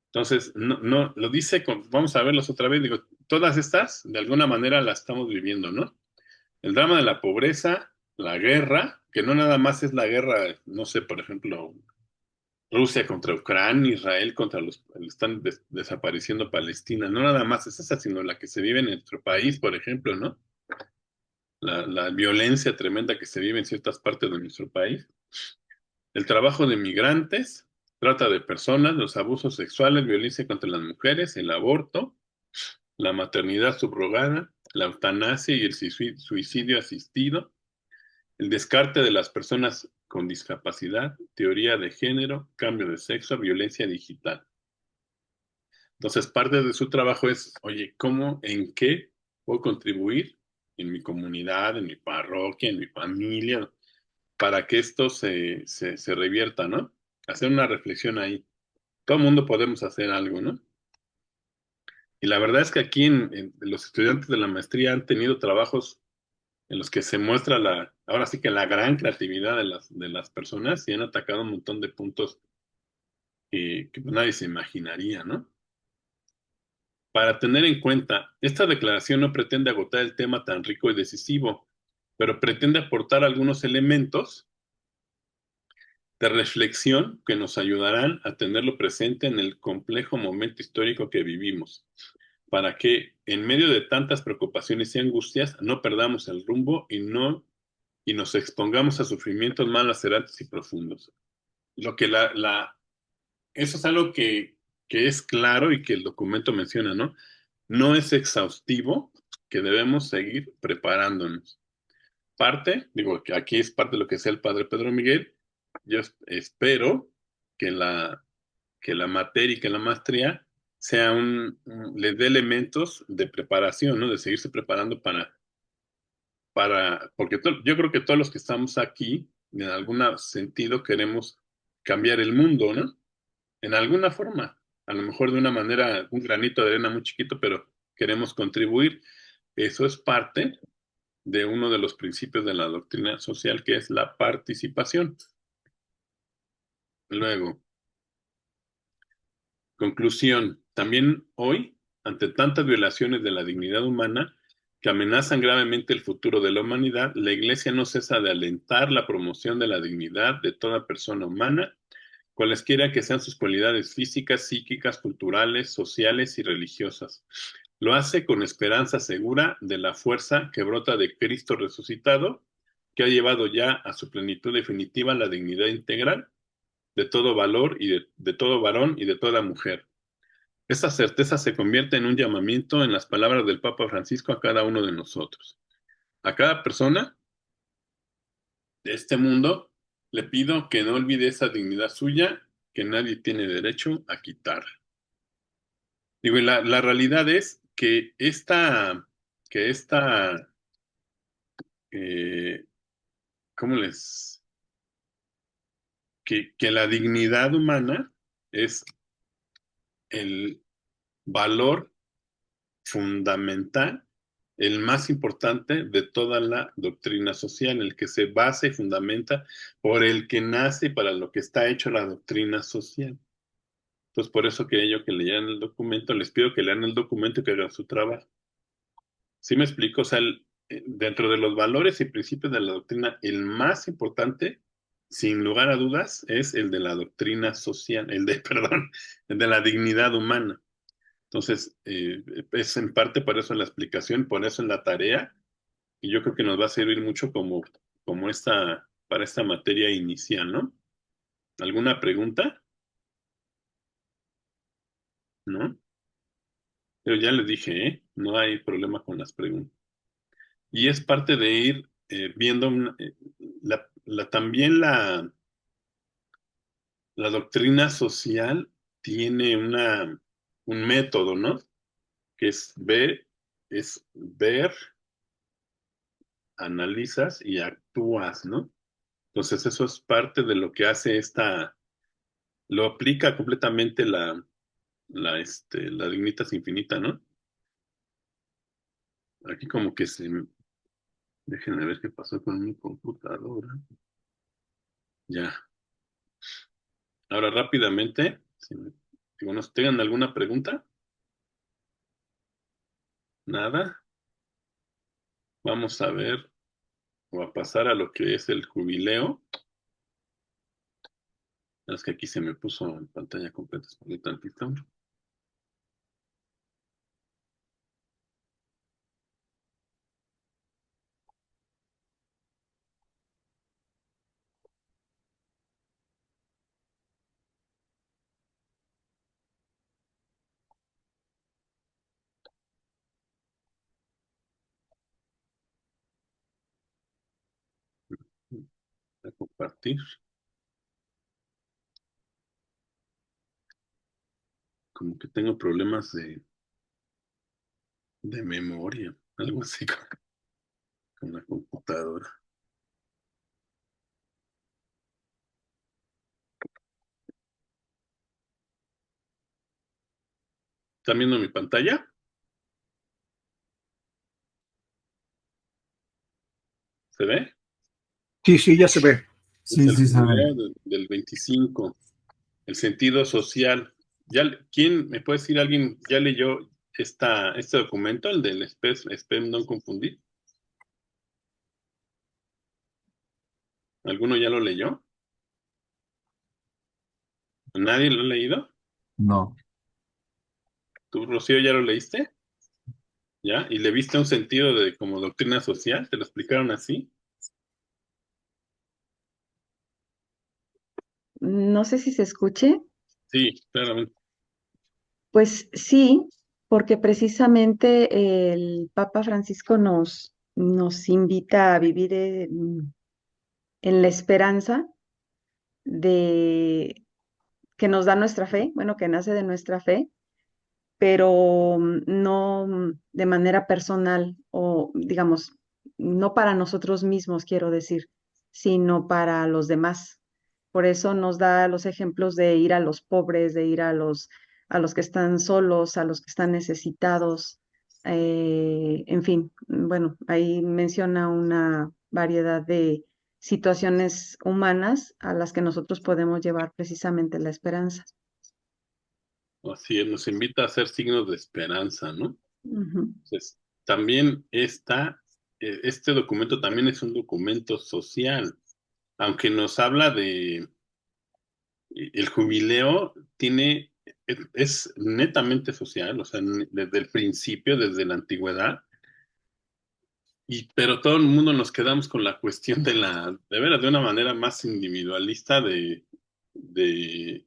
Entonces, no, lo dice, vamos a verlos otra vez, digo, todas estas de alguna manera las estamos viviendo, ¿no? El drama de la pobreza, la guerra, que no nada más es la guerra, no sé, por ejemplo, Rusia contra Ucrania, Israel contra están desapareciendo Palestina, no nada más es esa, sino la que se vive en nuestro país, por ejemplo, ¿no? La violencia tremenda que se vive en ciertas partes de nuestro país. El trabajo de migrantes, trata de personas, los abusos sexuales, violencia contra las mujeres, el aborto, la maternidad subrogada, la eutanasia y el suicidio asistido, el descarte de las personas con discapacidad, teoría de género, cambio de sexo, violencia digital. Entonces, parte de su trabajo es, oye, ¿cómo, en qué puedo contribuir en mi comunidad, en mi parroquia, en mi familia, para que esto se revierta, ¿no? Hacer una reflexión ahí. Todo el mundo podemos hacer algo, ¿no? Y la verdad es que aquí los estudiantes de la maestría han tenido trabajos en los que se muestra ahora sí que la gran creatividad de las personas y han atacado un montón de puntos que pues nadie se imaginaría, ¿no? Para tener en cuenta, esta declaración no pretende agotar el tema tan rico y decisivo, pero pretende aportar algunos elementos de reflexión que nos ayudarán a tenerlo presente en el complejo momento histórico que vivimos, para que en medio de tantas preocupaciones y angustias no perdamos el rumbo y nos expongamos a sufrimientos más lacerantes y profundos. Lo que eso es algo que es claro y que el documento menciona, ¿no? No es exhaustivo, que debemos seguir preparándonos. Digo, que aquí es parte de lo que sea el padre Pedro Miguel. Yo espero que la materia y que la maestría le dé elementos de preparación, ¿no? De seguirse preparando porque yo creo que todos los que estamos aquí, en algún sentido, queremos cambiar el mundo, ¿no? En alguna forma. A lo mejor de una manera, un granito de arena muy chiquito, pero queremos contribuir. Eso es parte de uno de los principios de la doctrina social, que es la participación. Luego, conclusión. También hoy, ante tantas violaciones de la dignidad humana que amenazan gravemente el futuro de la humanidad, la Iglesia no cesa de alentar la promoción de la dignidad de toda persona humana, cualesquiera que sean sus cualidades físicas, psíquicas, culturales, sociales y religiosas. Lo hace con esperanza segura de la fuerza que brota de Cristo resucitado, que ha llevado ya a su plenitud definitiva la dignidad integral de todo valor y de todo varón y de toda mujer. Esta certeza se convierte en un llamamiento en las palabras del Papa Francisco a cada uno de nosotros. A cada persona de este mundo le pido que no olvide esa dignidad suya que nadie tiene derecho a quitar. Digo, y la realidad es que eh, ¿cómo que la dignidad humana es el valor fundamental, el más importante de toda la doctrina social, el que se basa y fundamenta, por el que nace y para lo que está hecho la doctrina social. Entonces, por eso que ellos que lean el documento, les pido que lean el documento y que hagan su trabajo. ¿Sí me explico? O sea, dentro de los valores y principios de la doctrina, el más importante, sin lugar a dudas, es el de la doctrina social, perdón, el de la dignidad humana. Entonces, es en parte por eso la explicación, por eso en la tarea, y yo creo que nos va a servir mucho para esta materia inicial, ¿no? ¿Alguna pregunta? ¿No? Pero ya les dije, ¿eh? No hay problema con las preguntas. Y es parte de ir viendo también la doctrina social tiene un método, ¿no? Que es ver, analizas y actúas, ¿no? Entonces eso es parte de lo que hace lo aplica completamente la Dignitas Infinita, ¿no? Aquí como que déjenme ver qué pasó con mi computadora. Ya. Ahora rápidamente, si nos tengan alguna pregunta, nada, vamos a ver o a pasar a lo que es el jubileo. Es que aquí se me puso en pantalla completa, espérame tantito. a compartir. Como que tengo problemas de memoria, algo así con la computadora. ¿Están viendo mi pantalla? ¿Se ve? Sí, sí, ya se ve. Es Sí, el sí, se ve. jubileo del 25, el sentido social. ¿Quién me puede decir, alguien ya leyó este documento, el del SPEM no confundir? ¿Alguno ya lo leyó? ¿Nadie lo ha leído? No. ¿Tú, Rocío, ya lo leíste? ¿Ya? ¿Y le viste un sentido de como doctrina social? ¿Te lo explicaron así? No sé si se escuche. Sí, claramente. Pues sí, porque precisamente el Papa Francisco nos invita a vivir en la esperanza de que nos da nuestra fe, bueno, que nace de nuestra fe, pero no de manera personal o, digamos, no para nosotros mismos, quiero decir, sino para los demás. Por eso nos da los ejemplos de ir a los pobres, de ir a los que están solos, a los que están necesitados, en fin, bueno, ahí menciona una variedad de situaciones humanas a las que nosotros podemos llevar precisamente la esperanza. Así es, nos invita a hacer signos de esperanza, ¿no? Ujú. Entonces, también este documento también es un documento social, aunque nos habla el jubileo es netamente social, o sea, desde el principio, desde la antigüedad, pero todo el mundo nos quedamos con la cuestión de veras, de una manera más individualista de, de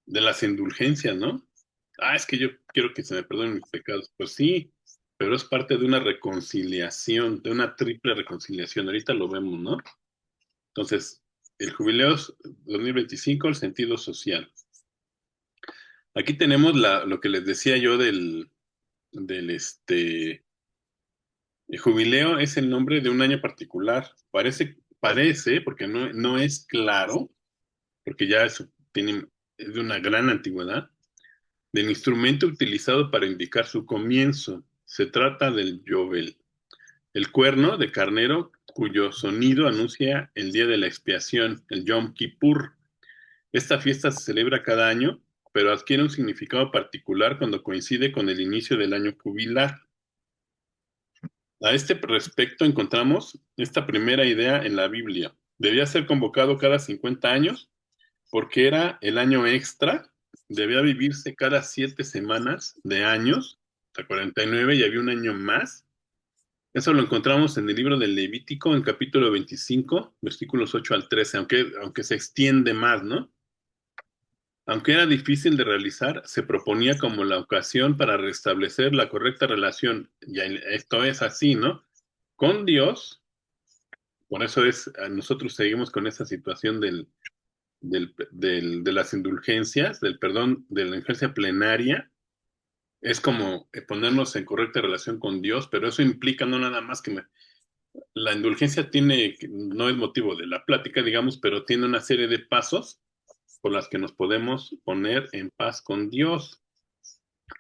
las indulgencias, ¿no? Es que yo quiero que se me perdonen mis pecados. Pues sí, pero es parte de una reconciliación, de una triple reconciliación. Ahorita lo vemos, ¿no? Entonces, el jubileo es 2025, el sentido social. Aquí tenemos lo que les decía yo el jubileo es el nombre de un año particular. Parece, porque no es claro, porque ya es de una gran antigüedad, del instrumento utilizado para indicar su comienzo. Se trata del yobel, el cuerno de carnero cuyo sonido anuncia el día de la expiación, el Yom Kippur. Esta fiesta se celebra cada año, pero adquiere un significado particular cuando coincide con el inicio del año jubilar. A este respecto encontramos esta primera idea en la Biblia. Debía ser convocado cada 50 años porque era el año extra, debía vivirse cada 7 semanas de años, hasta 49 y había un año más. Eso lo encontramos en el libro del Levítico, en capítulo 25, versículos 8 al 13, aunque se extiende más, ¿no? Aunque era difícil de realizar, se proponía como la ocasión para restablecer la correcta relación, y esto es así, ¿no? Con Dios, por eso nosotros seguimos con esa situación de las indulgencias, del perdón, de la indulgencia plenaria, es como ponernos en correcta relación con Dios, pero eso implica no nada más la indulgencia no es motivo de la plática, digamos, pero tiene una serie de pasos por las que nos podemos poner en paz con Dios,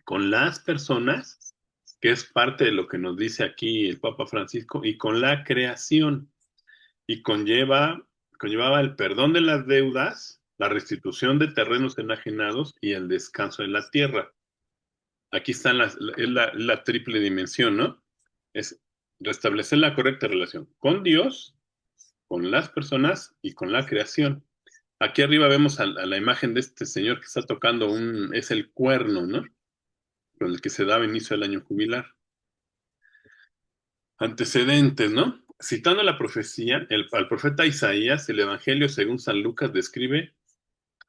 con las personas, que es parte de lo que nos dice aquí el Papa Francisco, y con la creación, y conllevaba el perdón de las deudas, la restitución de terrenos enajenados y el descanso en la tierra. Aquí está la triple dimensión, ¿no? Es restablecer la correcta relación con Dios, con las personas y con la creación. Aquí arriba vemos a la imagen de este señor que está tocando es el cuerno, ¿no? Con el que se daba inicio al año jubilar. Antecedentes, ¿no? Citando la profecía, al profeta Isaías, el Evangelio según San Lucas describe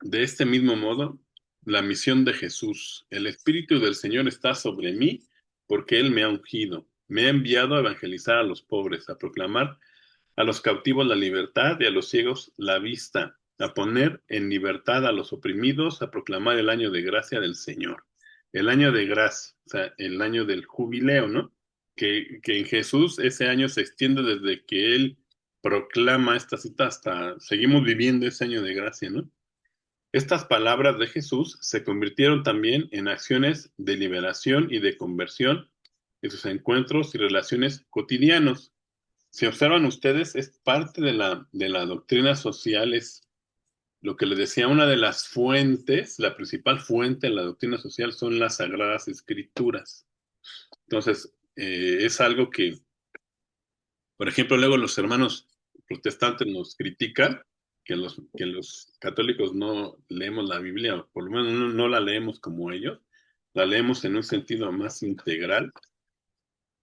de este mismo modo la misión de Jesús. El Espíritu del Señor está sobre mí porque Él me ha ungido. Me ha enviado a evangelizar a los pobres, a proclamar a los cautivos la libertad y a los ciegos la vista, a poner en libertad a los oprimidos, a proclamar el año de gracia del Señor. El año de gracia, o sea, el año del jubileo, ¿no? Que en Jesús ese año se extiende desde que Él proclama esta cita hasta, seguimos viviendo ese año de gracia, ¿no? Estas palabras de Jesús se convirtieron también en acciones de liberación y de conversión en sus encuentros y relaciones cotidianos. Si observan ustedes, es parte de la doctrina social, es lo que les decía, una de las fuentes, la principal fuente de la doctrina social son las Sagradas Escrituras. Entonces, es algo que, por ejemplo, luego los hermanos protestantes nos critican que los católicos no leemos la Biblia, o por lo menos no la leemos como ellos, la leemos en un sentido más integral.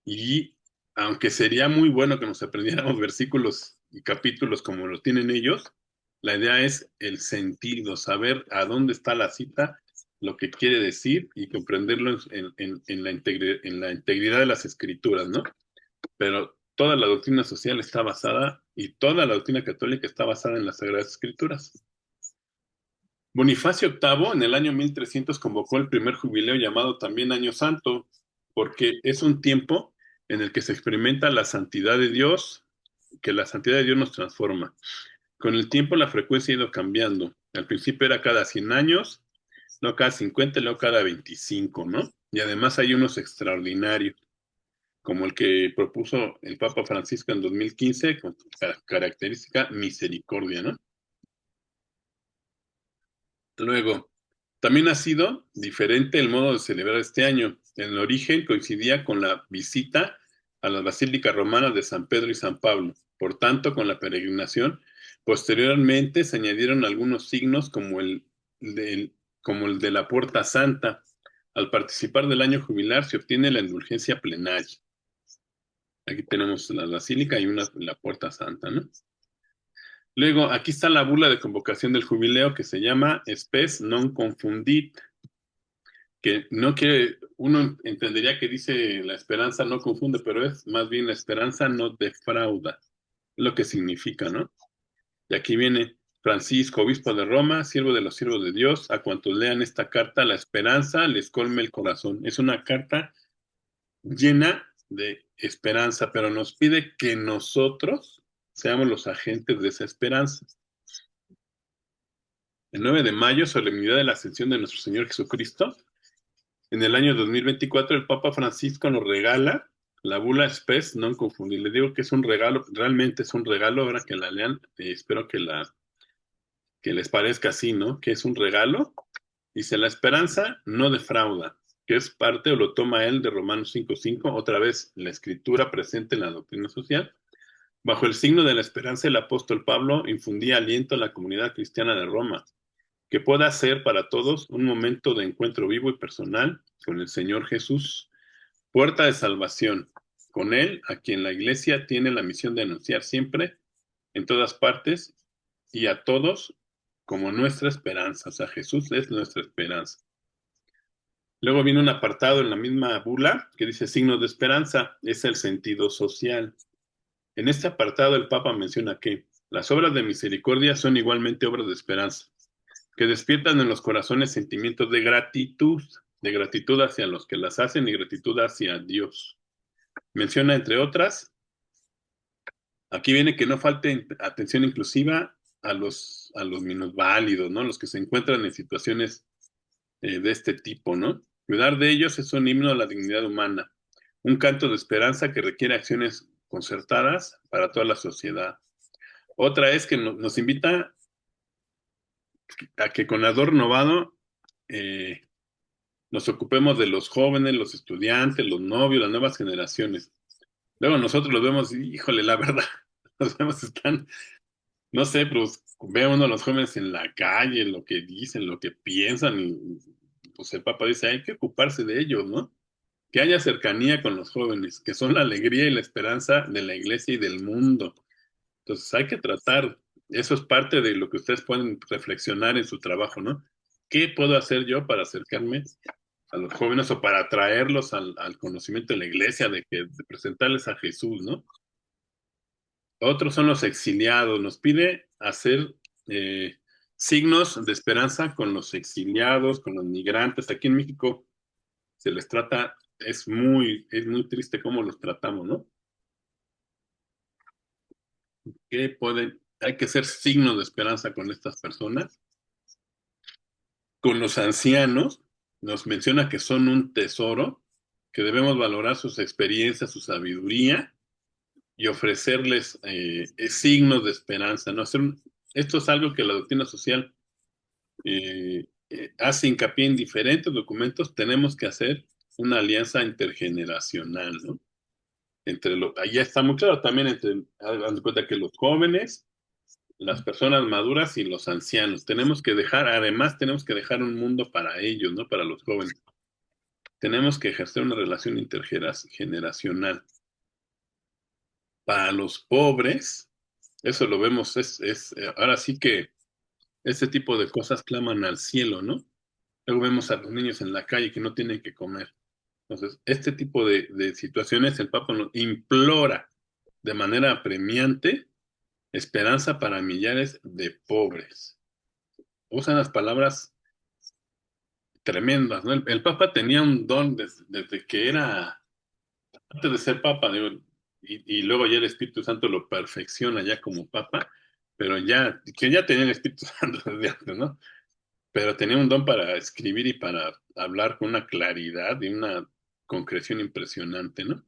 Y aunque sería muy bueno que nos aprendiéramos versículos y capítulos como lo tienen ellos, la idea es el sentido, saber a dónde está la cita, lo que quiere decir y comprenderlo en la integridad de las escrituras, ¿no? Pero toda la doctrina social está basada y toda la doctrina católica está basada en las Sagradas Escrituras. Bonifacio VIII en el año 1300 convocó el primer jubileo llamado también Año Santo, porque es un tiempo en el que se experimenta la santidad de Dios, que la santidad de Dios nos transforma. Con el tiempo la frecuencia ha ido cambiando. Al principio era cada 100 años, luego cada 50, luego cada 25, ¿no? Y además hay unos extraordinarios, como el que propuso el Papa Francisco en 2015, con característica misericordia, ¿no? Luego, también ha sido diferente el modo de celebrar este año. En el origen coincidía con la visita a las basílicas romanas de San Pedro y San Pablo. Por tanto, con la peregrinación, posteriormente se añadieron algunos signos como como el de la Puerta Santa. Al participar del año jubilar se obtiene la indulgencia plenaria. Aquí tenemos la basílica y la Puerta Santa, ¿no? Luego, aquí está la bula de convocación del jubileo que se llama Spes non confundit, que no quiere, uno entendería que dice la esperanza no confunde, pero es más bien la esperanza no defrauda, lo que significa, ¿no? Y aquí viene Francisco, obispo de Roma, siervo de los siervos de Dios, a cuantos lean esta carta, la esperanza les colme el corazón. Es una carta llena de esperanza, pero nos pide que nosotros seamos los agentes de esa esperanza. El 9 de mayo, solemnidad de la ascensión de nuestro Señor Jesucristo. En el año 2024, el Papa Francisco nos regala la bula Spes non confundit. Le digo que es un regalo, realmente es un regalo, ahora que la lean, espero que les parezca así, ¿no? Que es un regalo. Dice, la esperanza no defrauda, que es parte, o lo toma él de Romanos 5:5, otra vez la escritura presente en la doctrina social. Bajo el signo de la esperanza, el apóstol Pablo infundía aliento a la comunidad cristiana de Roma, que pueda ser para todos un momento de encuentro vivo y personal con el Señor Jesús, puerta de salvación, con Él, a quien la Iglesia tiene la misión de anunciar siempre, en todas partes, y a todos como nuestra esperanza. O sea, Jesús es nuestra esperanza. Luego viene un apartado en la misma bula que dice signos de esperanza, es el sentido social. En este apartado el Papa menciona que las obras de misericordia son igualmente obras de esperanza, que despiertan en los corazones sentimientos de gratitud hacia los que las hacen y gratitud hacia Dios. Menciona, entre otras, aquí viene que no falte atención inclusiva a los minusválidos, ¿no? Los que se encuentran en situaciones de este tipo, ¿no? Cuidar de ellos es un himno a la dignidad humana, un canto de esperanza que requiere acciones concertadas para toda la sociedad. Otra es que nos invita a que con ardor renovado nos ocupemos de los jóvenes, los estudiantes, los novios, las nuevas generaciones. Luego nosotros los vemos y, híjole, la verdad, los vemos están, no sé, pues ve uno a los jóvenes en la calle, lo que dicen, lo que piensan, y pues el Papa dice, hay que ocuparse de ellos, ¿no? Que haya cercanía con los jóvenes, que son la alegría y la esperanza de la iglesia y del mundo. Entonces hay que tratar, eso es parte de lo que ustedes pueden reflexionar en su trabajo, ¿no? ¿Qué puedo hacer yo para acercarme a los jóvenes o para atraerlos al conocimiento de la iglesia, de presentarles a Jesús, ¿no? Otros son los exiliados. Nos pide hacer eh, signos de esperanza con los exiliados, con los migrantes. Aquí en México se les trata, es muy triste cómo los tratamos, ¿no? Hay que hacer signos de esperanza con estas personas. Con los ancianos, nos menciona que son un tesoro, que debemos valorar sus experiencias, su sabiduría y ofrecerles signos de esperanza, ¿no? Esto es algo que la doctrina social hace hincapié en diferentes documentos. Tenemos que hacer una alianza intergeneracional, ¿no? Ahí está muy claro también dando cuenta que los jóvenes, las personas maduras y los ancianos, además tenemos que dejar un mundo para ellos, ¿no? Para los jóvenes. Tenemos que ejercer una relación intergeneracional. Para los pobres, eso lo vemos, ahora sí que este tipo de cosas claman al cielo, ¿no? Luego vemos a los niños en la calle que no tienen que comer. Entonces, este tipo de situaciones, el Papa nos implora de manera apremiante esperanza para millares de pobres. Usan las palabras tremendas, ¿no? El Papa tenía un don desde que era, antes de ser Papa, digo, y luego ya el Espíritu Santo lo perfecciona ya como Papa, pero que ya tenía el Espíritu Santo desde antes, ¿no? Pero tenía un don para escribir y para hablar con una claridad y una concreción impresionante, ¿no?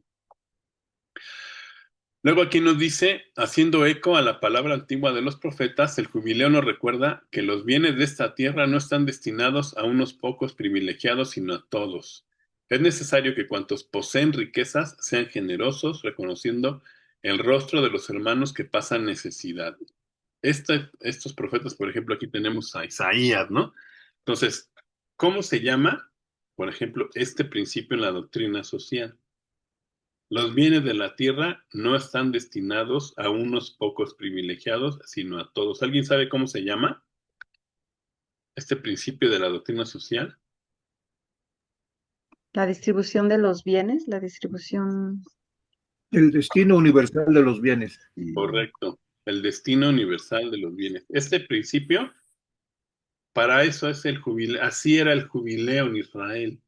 Luego aquí nos dice, haciendo eco a la palabra antigua de los profetas, el jubileo nos recuerda que los bienes de esta tierra no están destinados a unos pocos privilegiados, sino a todos. Es necesario que cuantos poseen riquezas sean generosos, reconociendo el rostro de los hermanos que pasan necesidad. Estos profetas, por ejemplo, aquí tenemos a Isaías, ¿no? Entonces, ¿cómo se llama, por ejemplo, este principio en la doctrina social? Los bienes de la tierra no están destinados a unos pocos privilegiados, sino a todos. ¿Alguien sabe cómo se llama este principio de la doctrina social? La distribución de los bienes, la distribución, El destino universal de los bienes. Correcto, el destino universal de los bienes. Este principio, para eso es el jubileo, así era el jubileo en Israel.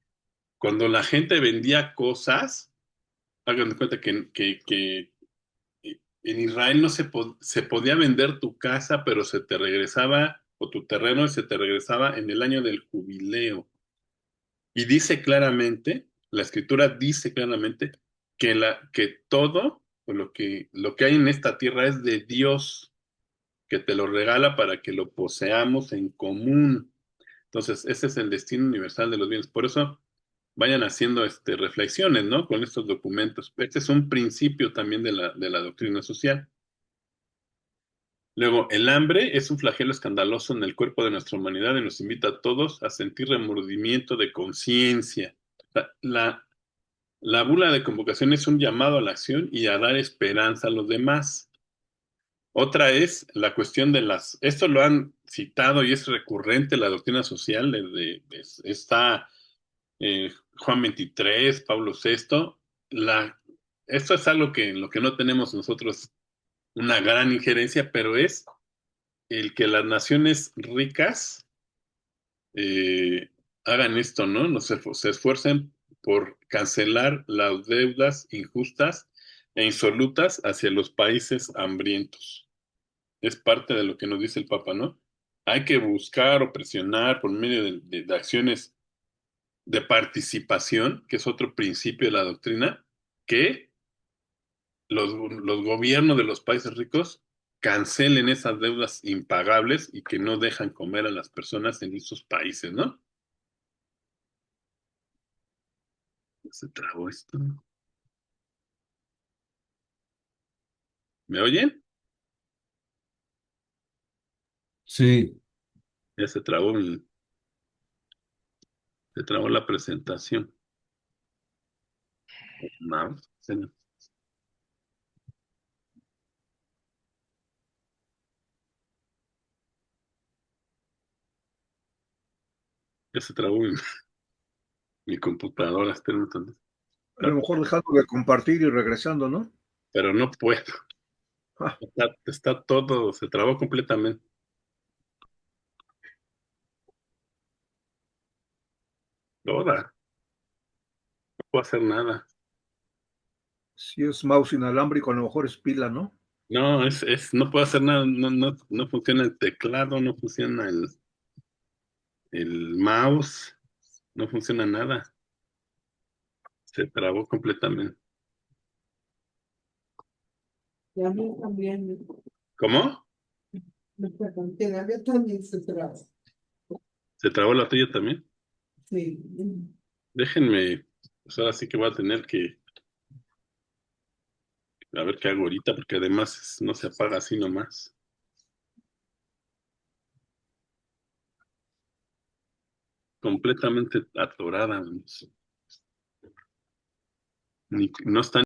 Cuando la gente vendía cosas, hagan de cuenta que en Israel no se podía vender tu casa, pero se te regresaba, o tu terreno, y se te regresaba en el año del jubileo. Y dice claramente, la escritura dice claramente que todo o lo que hay en esta tierra es de Dios, que te lo regala para que lo poseamos en común. Entonces, ese es el destino universal de los bienes. Por eso vayan haciendo reflexiones, ¿no? Con estos documentos. Este es un principio también de la doctrina social. Luego, el hambre es un flagelo escandaloso en el cuerpo de nuestra humanidad y nos invita a todos a sentir remordimiento de conciencia. La, la bula de convocación es un llamado a la acción y a dar esperanza a los demás. Otra es la cuestión esto lo han citado y es recurrente la doctrina social, está Juan 23, Pablo VI. Esto es algo en lo que no tenemos nosotros una gran injerencia, pero es el que las naciones ricas hagan esto, ¿no? Se esfuercen por cancelar las deudas injustas e insolutas hacia los países hambrientos. Es parte de lo que nos dice el Papa, ¿no? Hay que buscar o presionar por medio de acciones de participación, que es otro principio de la doctrina, que los gobiernos de los países ricos cancelen esas deudas impagables y que no dejan comer a las personas en esos países, ¿no? Se trabó esto. ¿Me oyen? Sí, Ya se trabó la presentación. No, ya se trabó mi computadora, espérame tantito. A lo mejor dejando de compartir y regresando, ¿no? Pero no puedo. Está todo, se trabó completamente. Toda, no puedo hacer nada. Si es mouse inalámbrico, a lo mejor es pila, ¿no? No, no puedo hacer nada, no funciona el teclado, no funciona el mouse, no funciona nada. Se trabó completamente. Y a mí también, ¿Cómo? me pregunté, a mí también se traba. ¿Se trabó la tuya también? Sí. Déjenme, pues ahora sí que voy a tener que a ver qué hago ahorita, porque además no se apaga así nomás. Completamente atorada. No está